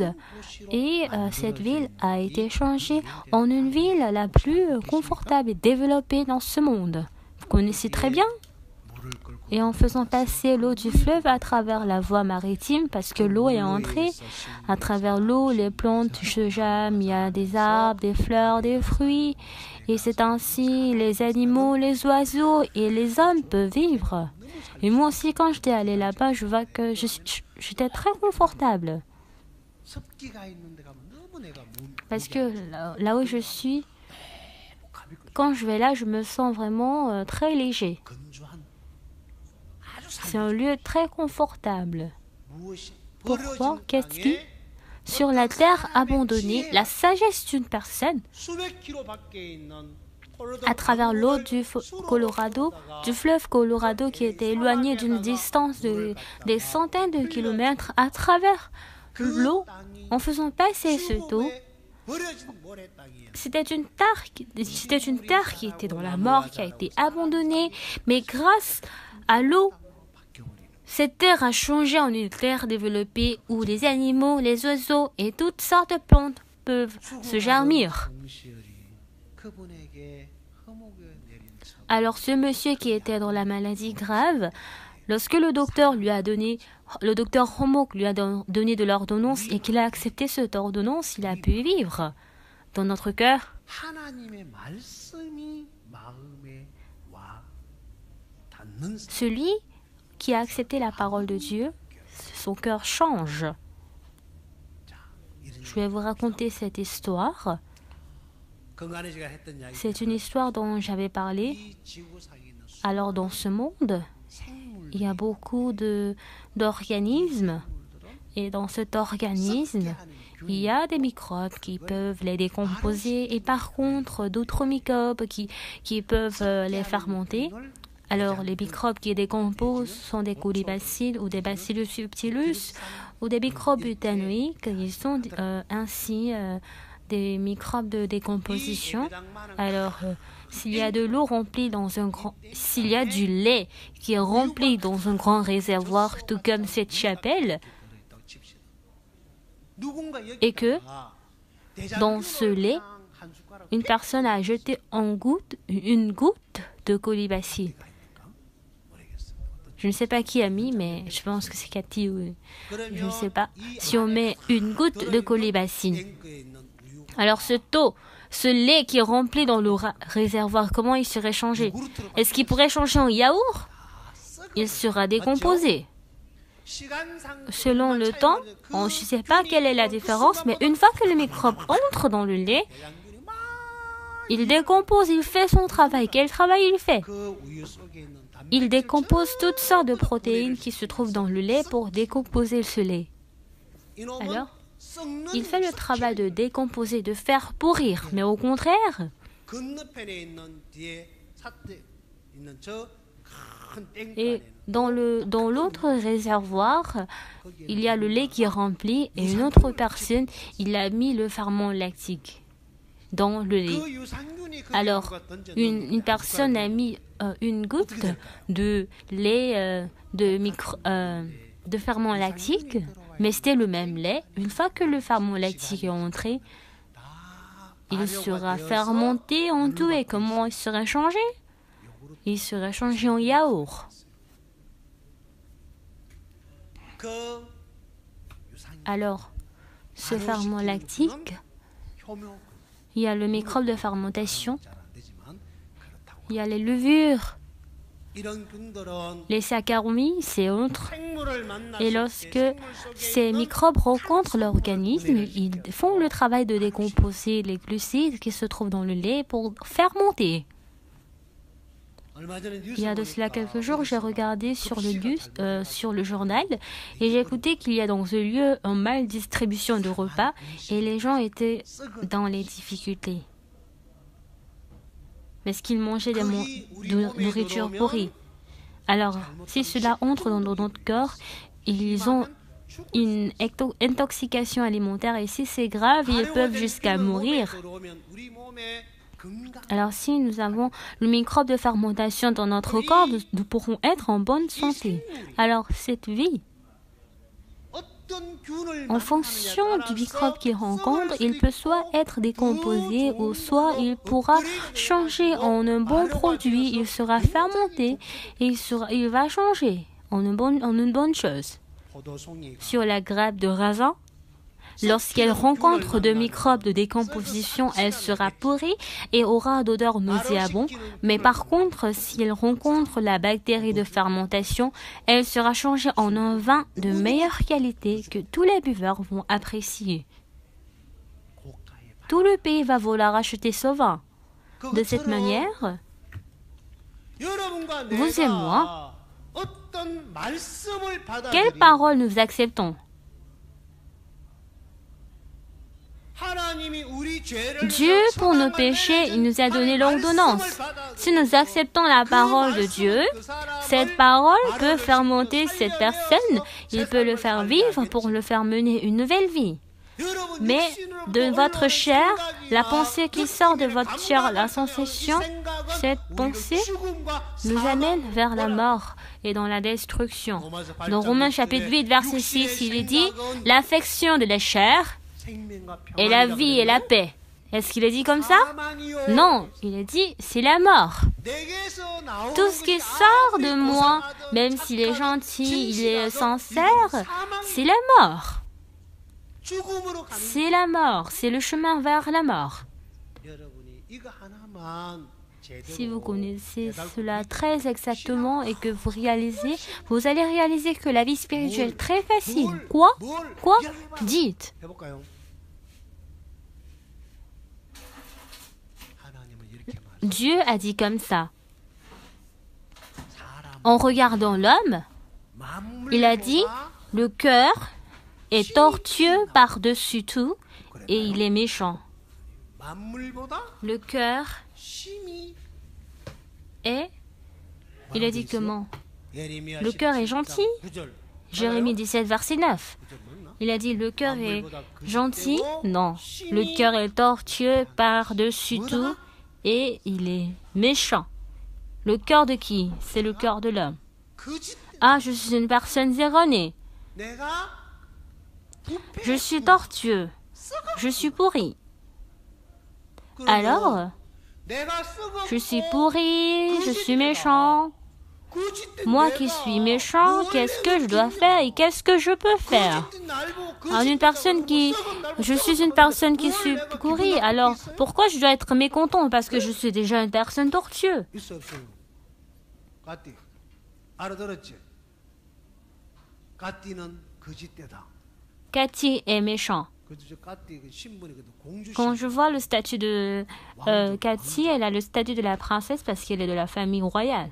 Speaker 1: Et cette ville a été changée en une ville la plus confortable et développée dans ce monde. Vous connaissez très bien. Et en faisant passer l'eau du fleuve à travers la voie maritime, parce que l'eau est entrée, à travers l'eau, les plantes se germent, il y a des arbres, des fleurs, des fruits. Et c'est ainsi les animaux, les oiseaux et les hommes peuvent vivre. Et moi aussi, quand j'étais allée là-bas, je vois que j'étais très confortable. Parce que là où je suis, quand je vais là, je me sens vraiment très léger. C'est un lieu très confortable. Pourquoi? Qu'est-ce qui? Sur la terre abandonnée, la sagesse d'une personne, à travers l'eau du fleuve Colorado qui était éloigné d'une distance de des centaines de kilomètres, à travers l'eau, en faisant passer cette eau, c'était une terre qui était dans la mort, qui a été abandonnée, mais grâce à l'eau, cette terre a changé en une terre développée où les animaux, les oiseaux et toutes sortes de plantes peuvent se germir. Alors ce monsieur qui était dans la maladie grave, lorsque le docteur Homok lui a donné de l'ordonnance et qu'il a accepté cette ordonnance, il a pu vivre. dans notre cœur, celui qui a accepté la parole de Dieu, son cœur change. Je vais vous raconter cette histoire. C'est une histoire dont j'avais parlé. Alors, dans ce monde, il y a beaucoup d'organismes. Et dans cet organisme, il y a des microbes qui peuvent les décomposer. Et par contre, d'autres microbes qui peuvent les fermenter. Alors, les microbes qui décomposent sont des colibacilles ou des bacillus subtilus ou des microbes butanoïques. Ils sont ainsi des microbes de décomposition. Alors, s'il y a de l'eau remplie s'il y a du lait qui est rempli dans un grand réservoir, tout comme cette chapelle, et que dans ce lait, une personne a jeté une goutte de colibacille. Je ne sais pas qui a mis, mais je pense que c'est Cathy ou je ne sais pas. Si on met une goutte de colibacille, alors ce lait qui est rempli dans le réservoir, comment il serait changé? Est-ce qu'il pourrait changer en yaourt? Il sera décomposé. Selon le temps, je ne sais pas quelle est la différence, mais une fois que le microbe entre dans le lait, il décompose, il fait son travail. Quel travail il fait? Il décompose toutes sortes de protéines qui se trouvent dans le lait pour décomposer ce lait. Alors, il fait le travail de décomposer, de faire pourrir. Mais au contraire, et dans l'autre réservoir, il y a le lait qui est rempli et une autre personne, il a mis le ferment lactique dans le lait. Alors, une personne a mis une goutte de lait de ferment lactique, mais c'était le même lait. Une fois que le ferment lactique est entré, il sera fermenté en tout. Et comment il sera changé? Il sera changé en yaourt. Alors, ce ferment lactique, il y a le microbe de fermentation, il y a les levures, les Saccharomyces et autres. Et lorsque ces microbes rencontrent l'organisme, ils font le travail de décomposer les glucides qui se trouvent dans le lait pour fermenter. Il y a de cela quelques jours, j'ai regardé sur le journal et j'ai écouté qu'il y a dans ce lieu une mal distribution de repas et les gens étaient dans les difficultés. Parce qu'ils mangeaient de nourriture pourrie. Alors, si cela entre dans notre corps, ils ont une intoxication alimentaire et si c'est grave, ils peuvent jusqu'à mourir. Alors, si nous avons le microbe de fermentation dans notre corps, nous pourrons être en bonne santé. Alors, cette vie, en fonction du microbe qu'il rencontre, il peut soit être décomposé ou soit il pourra changer en un bon produit. Il sera fermenté et il va changer en une bonne chose. Sur la grappe de raisin, lorsqu'elle rencontre de microbes de décomposition, elle sera pourrie et aura d'odeur nauséabonde. Mais par contre, si elle rencontre la bactérie de fermentation, elle sera changée en un vin de meilleure qualité que tous les buveurs vont apprécier. Tout le pays va vouloir acheter ce vin. De cette manière, vous et moi, quelle parole nous acceptons? Dieu, pour nos péchés, il nous a donné l'ordonnance. Si nous acceptons la parole de Dieu, cette parole peut fermenter cette personne, il peut le faire vivre pour le faire mener une nouvelle vie. Mais de votre chair, la pensée qui sort de votre chair, la sensation, cette pensée nous amène vers la mort et dans la destruction. Dans Romains chapitre 8, verset 6, il est dit « L'affection de la chair et la vie et la paix. » Est-ce qu'il est dit comme ça? Non, il est dit c'est la mort. Tout ce qui sort de moi, même s'il est gentil, il est sincère, c'est la mort. c'est la mort, c'est le chemin vers la mort. Si vous connaissez cela très exactement et que vous réalisez, vous allez réaliser que la vie spirituelle est très facile. Quoi? Quoi? Dites. Dieu a dit comme ça. En regardant l'homme, il a dit, le cœur est tortueux par-dessus tout et il est méchant. Le cœur est... Il a dit comment? Le cœur est gentil. Jérémie 17, verset 9. Il a dit, le cœur est gentil. Non, le cœur est tortueux par-dessus tout et il est méchant. Le cœur de qui? C'est le cœur de l'homme. Ah, je suis une personne erronée. Je suis tortueux. Je suis pourri. Alors, je suis pourri, je suis méchant. Moi qui suis méchant, qu'est-ce que je dois faire et qu'est-ce que je peux faire? Alors, je suis une personne qui suis pourrie, alors pourquoi je dois être mécontent? Parce que je suis déjà une personne tortueuse. Cathy est méchant. Quand je vois le statut de Cathy, elle a le statut de la princesse parce qu'elle est de la famille royale.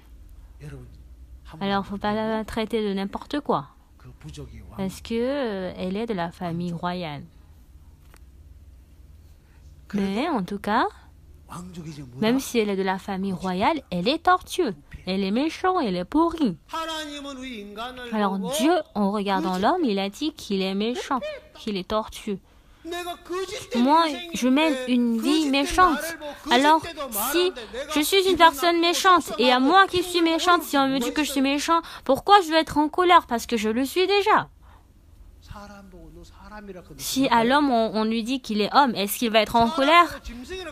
Speaker 1: Alors, il ne faut pas la traiter de n'importe quoi. Parce qu'elle est de la famille royale. Mais en tout cas, même si elle est de la famille royale, elle est tortueuse. Elle est méchante, elle est pourrie. Alors Dieu, en regardant l'homme, il a dit qu'il est méchant, qu'il est tortueux. Moi, je mène une vie méchante. Alors, si je suis une personne méchante et à moi qui suis méchante, si on me dit que je suis méchant, pourquoi je dois être en colère? Parce que je le suis déjà. Si à l'homme, on lui dit qu'il est homme, est-ce qu'il va être en colère?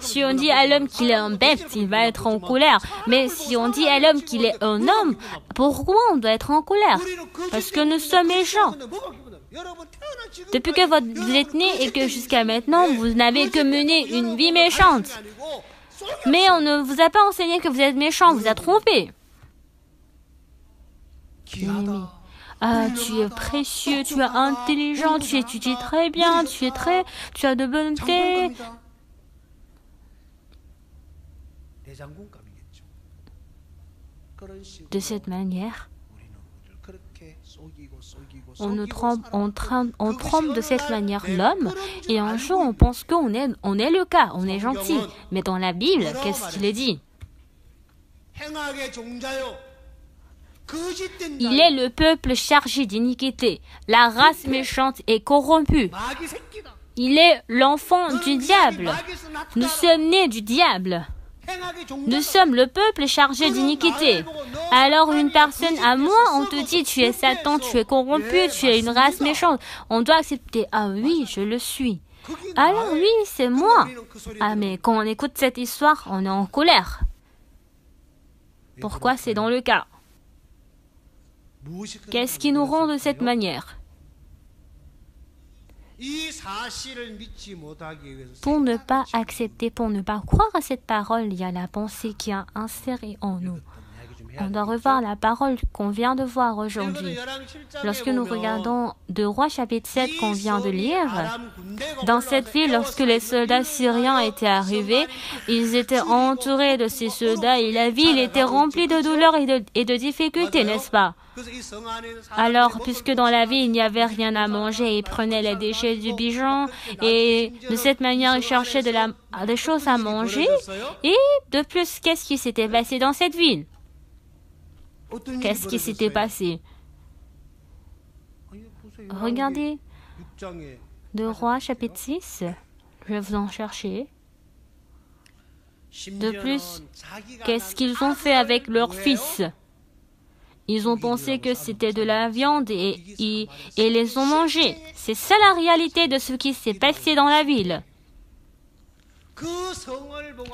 Speaker 1: Si on dit à l'homme qu'il est un bête, il va être en colère. Mais si on dit à l'homme qu'il est un homme, pourquoi on doit être en colère? Parce que nous sommes méchants. Depuis que vous êtes né et que jusqu'à maintenant, vous n'avez que mené une vie méchante. Mais on ne vous a pas enseigné que vous êtes méchant, on vous a trompé. Ah, tu es précieux, tu es intelligent, tu étudies très bien, tu as de bonté. De cette manière, on trompe de cette manière l'homme et un jour on pense qu'on est le cas, on est gentil. Mais dans la Bible, qu'est-ce qu'il est dit? Il est le peuple chargé d'iniquité, la race méchante et corrompue. Il est l'enfant du diable. Nous sommes nés du diable. Nous sommes le peuple chargé d'iniquité. Alors une personne, à moi, on te dit, tu es Satan, tu es corrompu, tu es une race méchante. On doit accepter, ah oui, je le suis. Alors oui, c'est moi. Ah mais quand on écoute cette histoire, on est en colère. Pourquoi c'est dans le cas? Qu'est-ce qui nous rend de cette manière? Pour ne pas accepter, pour ne pas croire à cette parole, il y a la pensée qui est insérée en nous. On doit revoir la parole qu'on vient de voir aujourd'hui. Lorsque nous regardons 2 Rois chapitre 7 qu'on vient de lire, dans cette ville, lorsque les soldats syriens étaient arrivés, ils étaient entourés de ces soldats et la ville était remplie de douleurs et de difficultés, n'est-ce pas? Alors, puisque dans la ville, il n'y avait rien à manger, ils prenaient les déchets du pigeon et de cette manière, ils cherchaient des choses à manger. Et de plus, qu'est-ce qui s'était passé dans cette ville? Qu'est-ce qui s'était passé? Regardez 2 Rois chapitre 6. Je vais vous en chercher. De plus, qu'est-ce qu'ils ont fait avec leur fils? Ils ont pensé que c'était de la viande et les ont mangés. C'est ça la réalité de ce qui s'est passé dans la ville.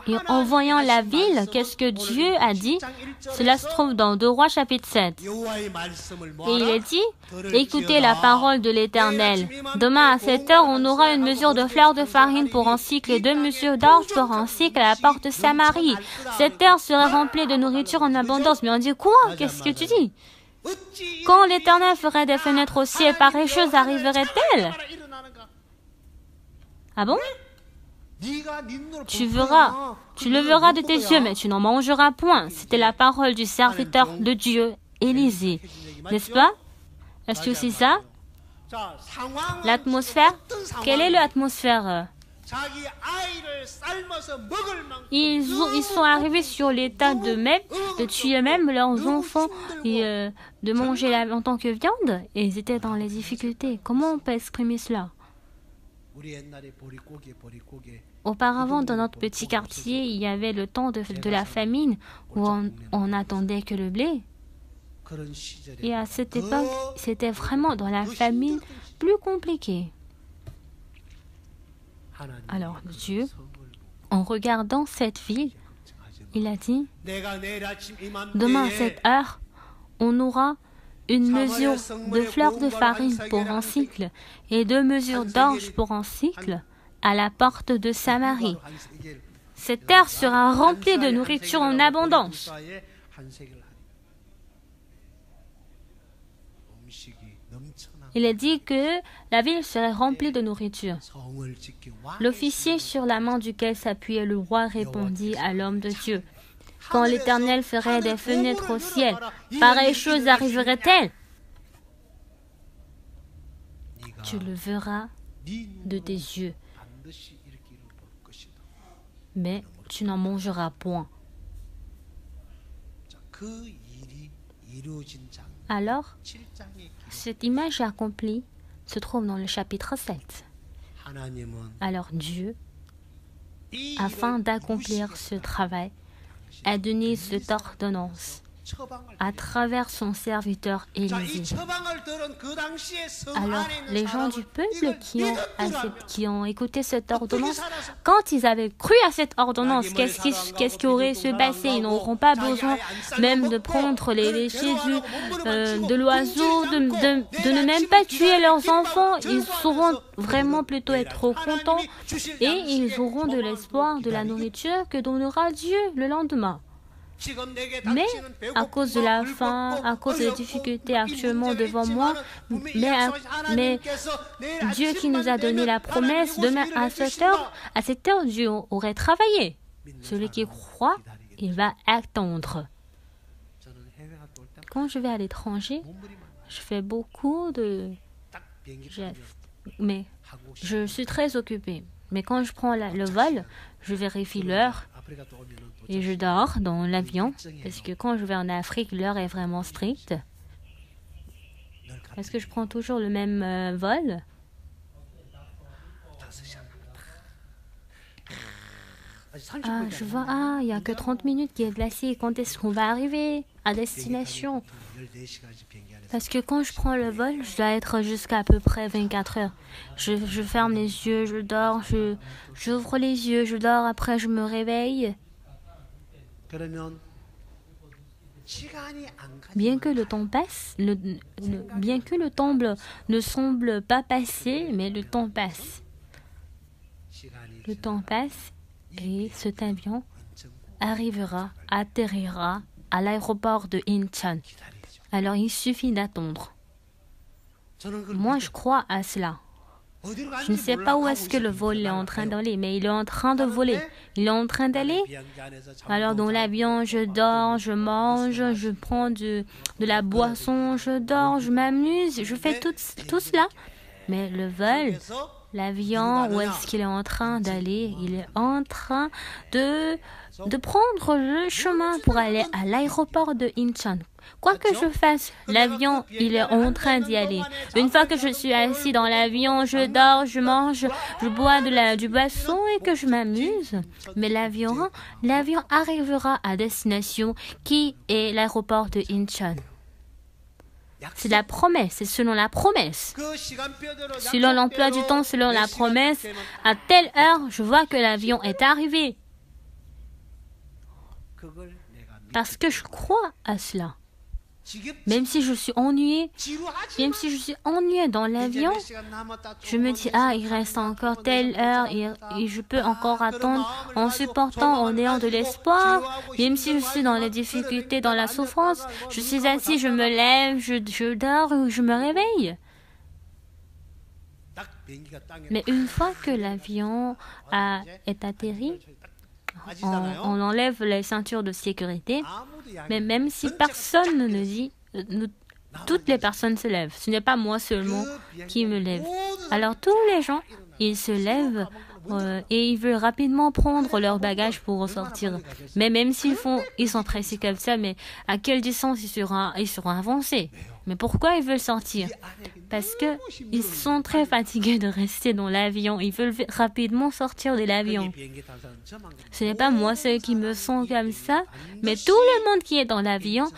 Speaker 1: Et en voyant la ville, qu'est-ce que Dieu a dit? Cela se trouve dans 2 Rois chapitre 7. Et il est dit, écoutez la parole de l'Éternel. Demain à 7 heures, on aura une mesure de fleur de farine pour un cycle et 2 mesures d'orge pour un cycle à la porte de Samarie. Cette terre sera remplie de nourriture en abondance. Mais on dit quoi? Qu'est-ce que tu dis? Quand l'Éternel ferait des fenêtres au ciel, pareille chose arriverait-elle? Ah bon? Tu le verras de tes yeux, mais tu n'en mangeras point. C'était la parole du serviteur de Dieu, Élisée. N'est-ce pas? Est-ce que c'est ça? L'atmosphère? Quelle est l'atmosphère? Ils sont arrivés sur l'état de tuer même leurs enfants et de manger en tant que viande. Et ils étaient dans les difficultés. Comment on peut exprimer cela? Auparavant, dans notre petit quartier, il y avait le temps de la famine où on n'attendait que le blé. Et à cette époque, c'était vraiment dans la famine plus compliquée. Alors Dieu, en regardant cette ville, il a dit, demain à cette heure, on aura une mesure de fleur de farine pour un cycle et 2 mesures d'orge pour un cycle à la porte de Samarie. Cette terre sera remplie de nourriture en abondance. Il est dit que la ville serait remplie de nourriture. L'officier sur la main duquel s'appuyait le roi répondit à l'homme de Dieu, quand l'Éternel ferait des fenêtres au ciel, pareille chose arriverait-elle? Tu le verras de tes yeux, mais tu n'en mangeras point. Alors, cette image accomplie se trouve dans le chapitre 7. Alors Dieu, afin d'accomplir ce travail, a donné cette ordonnance à travers son serviteur Élisée. Alors, les gens du peuple qui ont écouté cette ordonnance, quand ils avaient cru à cette ordonnance, qu'est-ce qui aurait se passé? Ils n'auront pas besoin même de prendre les Jésus de l'oiseau, de ne même pas tuer leurs enfants. Ils sauront vraiment plutôt être contents et ils auront de l'espoir de la nourriture que donnera Dieu le lendemain. Mais à cause de la faim, à cause des difficultés actuellement devant moi, mais Dieu qui nous a donné la promesse, demain à cette heure, Dieu aurait travaillé. Celui qui croit, il va attendre. Quand je vais à l'étranger, je fais beaucoup de gestes, mais je suis très occupée. Mais quand je prends le vol, je vérifie l'heure. Et je dors dans l'avion, parce que quand je vais en Afrique, l'heure est vraiment stricte. Est-ce que je prends toujours le même vol? Je vois, il n'y a que 30 minutes qui est placé. Quand est-ce qu'on va arriver à destination? Parce que quand je prends le vol, je dois être jusqu'à à peu près 24 heures. Je ferme les yeux, je dors, j'ouvre les yeux, je dors, après je me réveille. Bien que le temps passe, bien que le temps ne semble pas passer, mais le temps passe. Le temps passe et cet avion atterrira à l'aéroport de Incheon. Alors il suffit d'attendre. Moi je crois à cela. Je ne sais pas où est-ce que le vol est en train d'aller, mais il est en train de voler. Il est en train d'aller. Alors dans l'avion, je dors, je mange, je prends de la boisson, je dors, je m'amuse, je fais tout cela. Mais le vol, l'avion, où est-ce qu'il est en train d'aller? Il est en train de prendre le chemin pour aller à l'aéroport de Incheon. Quoi que je fasse, l'avion, il est en train d'y aller. Une fois que je suis assis dans l'avion, je dors, je mange, je bois du boisson et que je m'amuse. Mais l'avion arrivera à destination qui est l'aéroport de Incheon. C'est la promesse, c'est selon la promesse. Selon l'emploi du temps, selon la promesse, à telle heure, je vois que l'avion est arrivé. Parce que je crois à cela. Même si je suis ennuyée, dans l'avion, je me dis, ah, il reste encore telle heure et je peux encore attendre en supportant, en ayant de l'espoir. Même si je suis dans les difficultés, dans la souffrance, je suis assis, je me lève, je dors ou je me réveille. Mais une fois que l'avion est atterri, on enlève les ceintures de sécurité, mais même si personne ne le dit, toutes les personnes se lèvent. Ce n'est pas moi seulement qui me lève. Alors tous les gens, ils se lèvent et ils veulent rapidement prendre leur bagage pour ressortir. Mais même ils sont pressés comme ça, mais à quelle distance ils seront avancés? Mais pourquoi ils veulent sortir? Parce que ils sont très fatigués de rester dans l'avion. Ils veulent rapidement sortir de l'avion. Ce n'est pas moi ceux qui me sent comme ça, mais tout le monde qui est dans l'avion,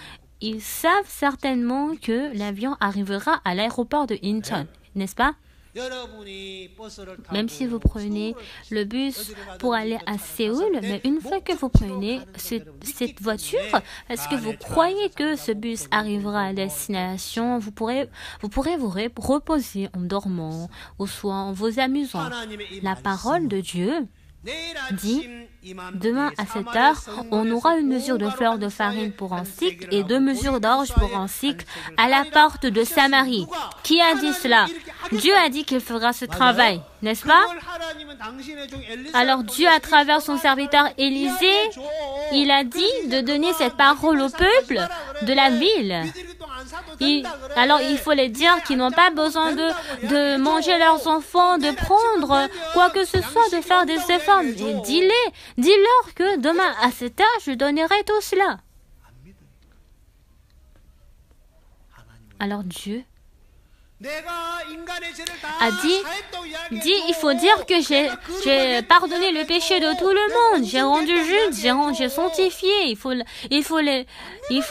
Speaker 1: ils savent certainement que l'avion arrivera à l'aéroport de Incheon, n'est-ce pas? Même si vous prenez le bus pour aller à Séoul, mais une fois que vous prenez cette voiture, est-ce que vous croyez que ce bus arrivera à destination? Vous pourrez vous reposer en dormant ou soit en vous amusant. La parole de Dieu dit, demain à cette heure, on aura une mesure de fleur de farine pour un cycle et 2 mesures d'orge pour un cycle à la porte de Samarie. Qui a dit cela? Dieu a dit qu'il fera ce travail, n'est-ce pas? Alors Dieu, à travers son serviteur Élisée, il a dit de donner cette parole au peuple de la ville. Alors il faut les dire qu'ils n'ont pas besoin de manger leurs enfants, de prendre quoi que ce soit, de faire des efforts. Et dis-leur que demain à cette heure, je donnerai tout cela. Alors Dieu a dit, il faut dire que j'ai pardonné le péché de tout le monde, j'ai rendu juste, j'ai sanctifié, il faut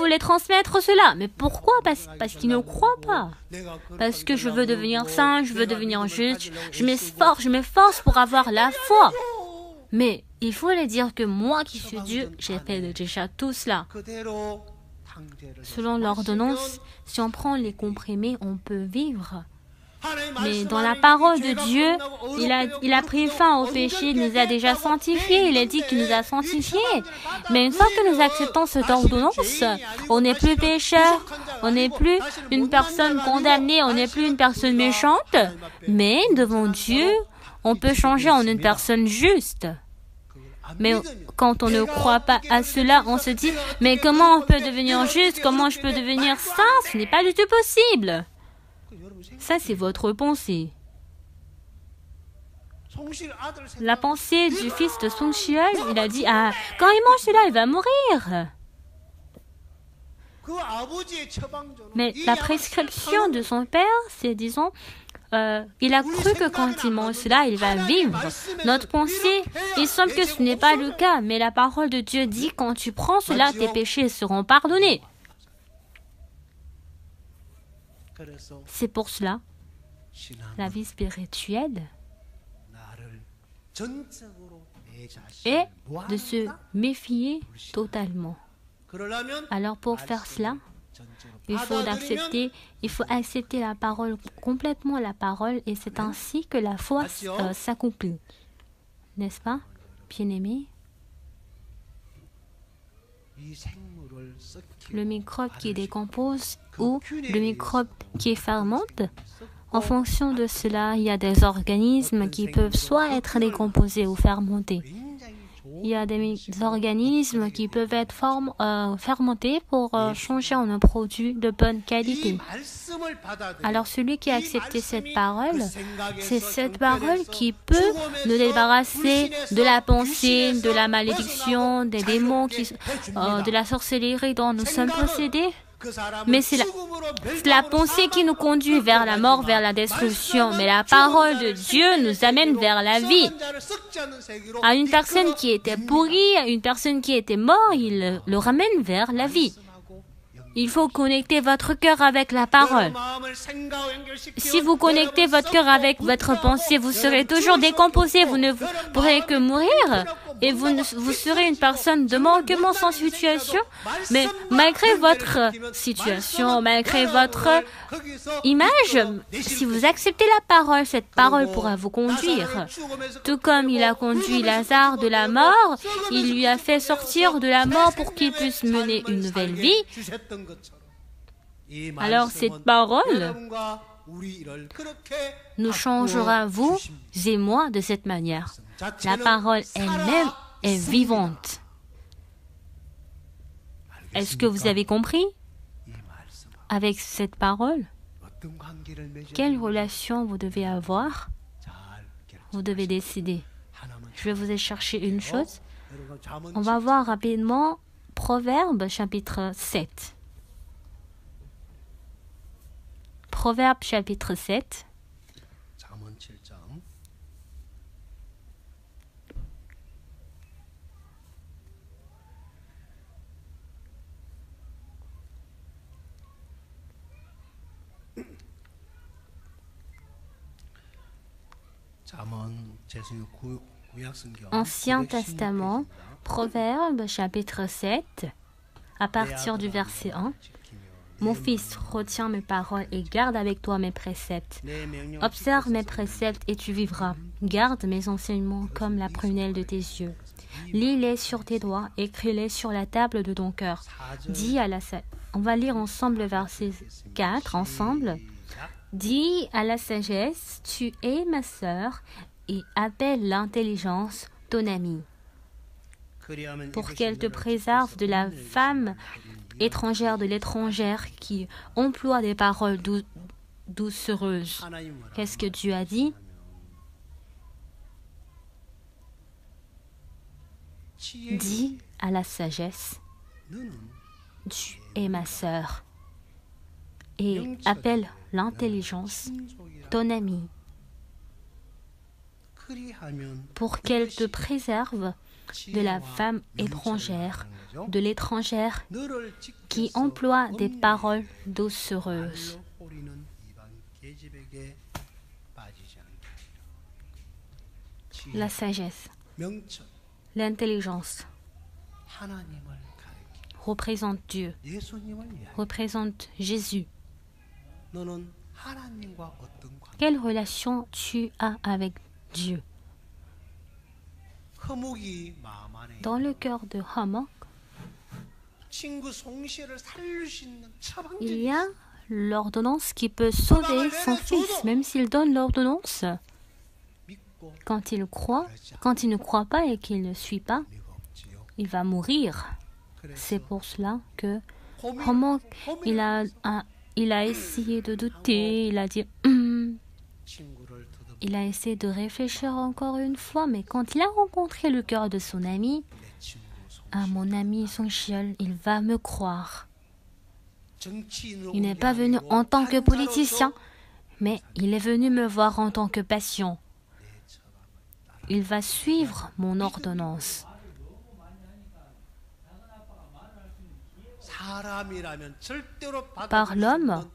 Speaker 1: les transmettre cela. Mais pourquoi? Parce qu'ils ne croient pas. Parce que je veux devenir saint, je veux devenir juste, je m'efforce pour avoir la foi. Mais il faut les dire que moi qui suis Dieu, j'ai fait déjà tout cela. Selon l'ordonnance, si on prend les comprimés, on peut vivre. Mais dans la parole de Dieu, il a pris fin au péché, il nous a déjà sanctifiés, il a dit qu'il nous a sanctifiés. Mais une fois que nous acceptons cette ordonnance, on n'est plus pécheur, on n'est plus une personne condamnée, on n'est plus une personne méchante, mais devant Dieu, on peut changer en une personne juste. Mais quand on ne croit pas à cela, on se dit, mais comment on peut devenir juste? Comment je peux devenir saint? Ce n'est pas du tout possible. Ça, c'est votre pensée. La pensée du fils de Song Shiol, il a dit, ah, quand il mange cela, il va mourir. Mais la prescription de son père, c'est, disons, il a cru que quand il mange cela, il va vivre. Notre pensée, il semble que ce n'est pas le cas, mais la parole de Dieu dit, quand tu prends cela, tes péchés seront pardonnés. C'est pour cela, la vie spirituelle est de se méfier totalement. Alors pour faire cela, il faut accepter la parole, complètement la parole, et c'est ainsi que la foi s'accomplit. N'est-ce pas, bien-aimés? Le microbe qui décompose ou le microbe qui fermente, en fonction de cela, il y a des organismes qui peuvent soit être décomposés ou fermentés. Il y a des organismes qui peuvent être fermentés pour changer en un produit de bonne qualité. Alors celui qui a accepté cette parole, c'est cette parole qui peut nous débarrasser de la pensée, de la malédiction, des démons, de la sorcellerie dont nous sommes possédés. Mais c'est la pensée qui nous conduit vers la mort, vers la destruction. Mais la parole de Dieu nous amène vers la vie. À une personne qui était pourrie, à une personne qui était morte, il le ramène vers la vie. Il faut connecter votre cœur avec la parole. Si vous connectez votre cœur avec votre pensée, vous serez toujours décomposé, vous ne pourrez que mourir. et vous serez une personne de manquement sans situation, mais malgré votre situation, malgré votre image, si vous acceptez la parole, cette parole pourra vous conduire. Tout comme il a conduit Lazare de la mort, il lui a fait sortir de la mort pour qu'il puisse mener une nouvelle vie. Alors cette parole nous changera, vous et moi, de cette manière. La parole elle-même est vivante. Est-ce que vous avez compris? Avec cette parole, quelle relation vous devez avoir? Vous devez décider. Je vais vous chercher une chose. On va voir rapidement Proverbe chapitre 7. Proverbe chapitre 7. Ancien Testament, Proverbe chapitre 7, à partir du verset 1. Mon fils, retiens mes paroles et garde avec toi mes préceptes. Observe mes préceptes et tu vivras. Garde mes enseignements comme la prunelle de tes yeux. Lis-les sur tes doigts, écris-les sur la table de ton cœur. Dis à la On va lire ensemble le verset 4, ensemble. Dis à la sagesse, tu es ma sœur, et appelle l'intelligence ton amie, pour qu'elle te préserve de la femme étrangère, de l'étrangère qui emploie des paroles doucereuses. Qu'est-ce que Dieu a dit? Dis à la sagesse, tu es ma sœur, et appelle l'intelligence ton amie, pour qu'elle te préserve de la femme étrangère, de l'étrangère qui emploie des paroles doucereuses. La sagesse, l'intelligence représente Dieu, représente Jésus. Quelle relation tu as avec Dieu? Dans le cœur de Hamok, il y a l'ordonnance qui peut sauver son fils, même s'il donne l'ordonnance. Quand il ne croit pas et qu'il ne suit pas, il va mourir. C'est pour cela que Hamok, il a essayé de douter, il a dit... Il a essayé de réfléchir encore une fois, mais quand il a rencontré le cœur de son ami, mon ami Song-Shiol, il va me croire. Il n'est pas venu en tant que politicien, mais il est venu me voir en tant que patient. Il va suivre mon ordonnance. Par l'homme,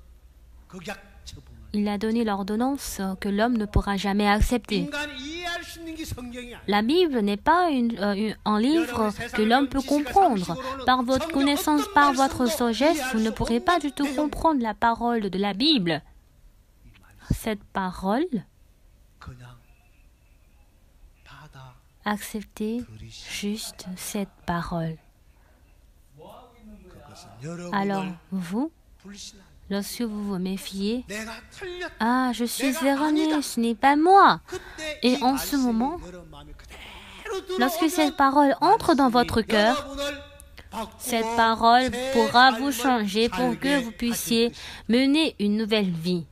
Speaker 1: il a donné l'ordonnance que l'homme ne pourra jamais accepter. La Bible n'est pas un livre que l'homme peut comprendre. Par votre connaissance, par votre sagesse, vous ne pourrez pas du tout comprendre la parole de la Bible. Cette parole, acceptez juste cette parole. Alors, vous, lorsque vous vous méfiez, je suis erroné, ce n'est pas moi. Et en ce moment, lorsque cette parole entre dans votre cœur, cette parole pourra vous changer pour que vous puissiez mener une nouvelle vie.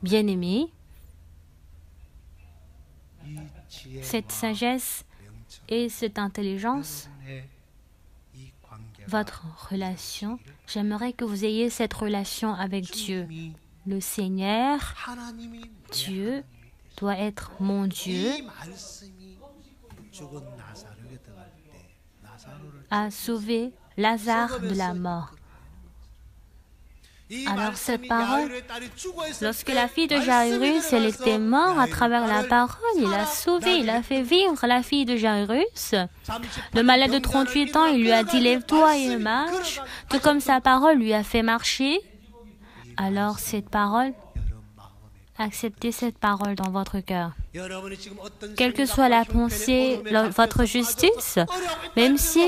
Speaker 1: Bien-aimés, cette sagesse et cette intelligence, votre relation, j'aimerais que vous ayez cette relation avec Dieu. Le Seigneur, Dieu, doit être mon Dieu, a sauvé Lazare de la mort. Alors cette parole, lorsque la fille de Jairus, elle était morte à travers la parole, il a sauvé, il a fait vivre la fille de Jairus. Le malade de 38 ans, il lui a dit lève-toi et marche, tout comme sa parole lui a fait marcher. Alors cette parole, acceptez cette parole dans votre cœur. Quelle que soit la pensée, votre justice, même si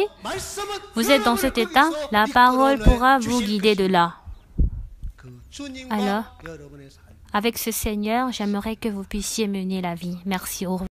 Speaker 1: vous êtes dans cet état, la parole pourra vous guider de là. Alors, avec ce Seigneur, j'aimerais que vous puissiez mener la vie. Merci. Au revoir.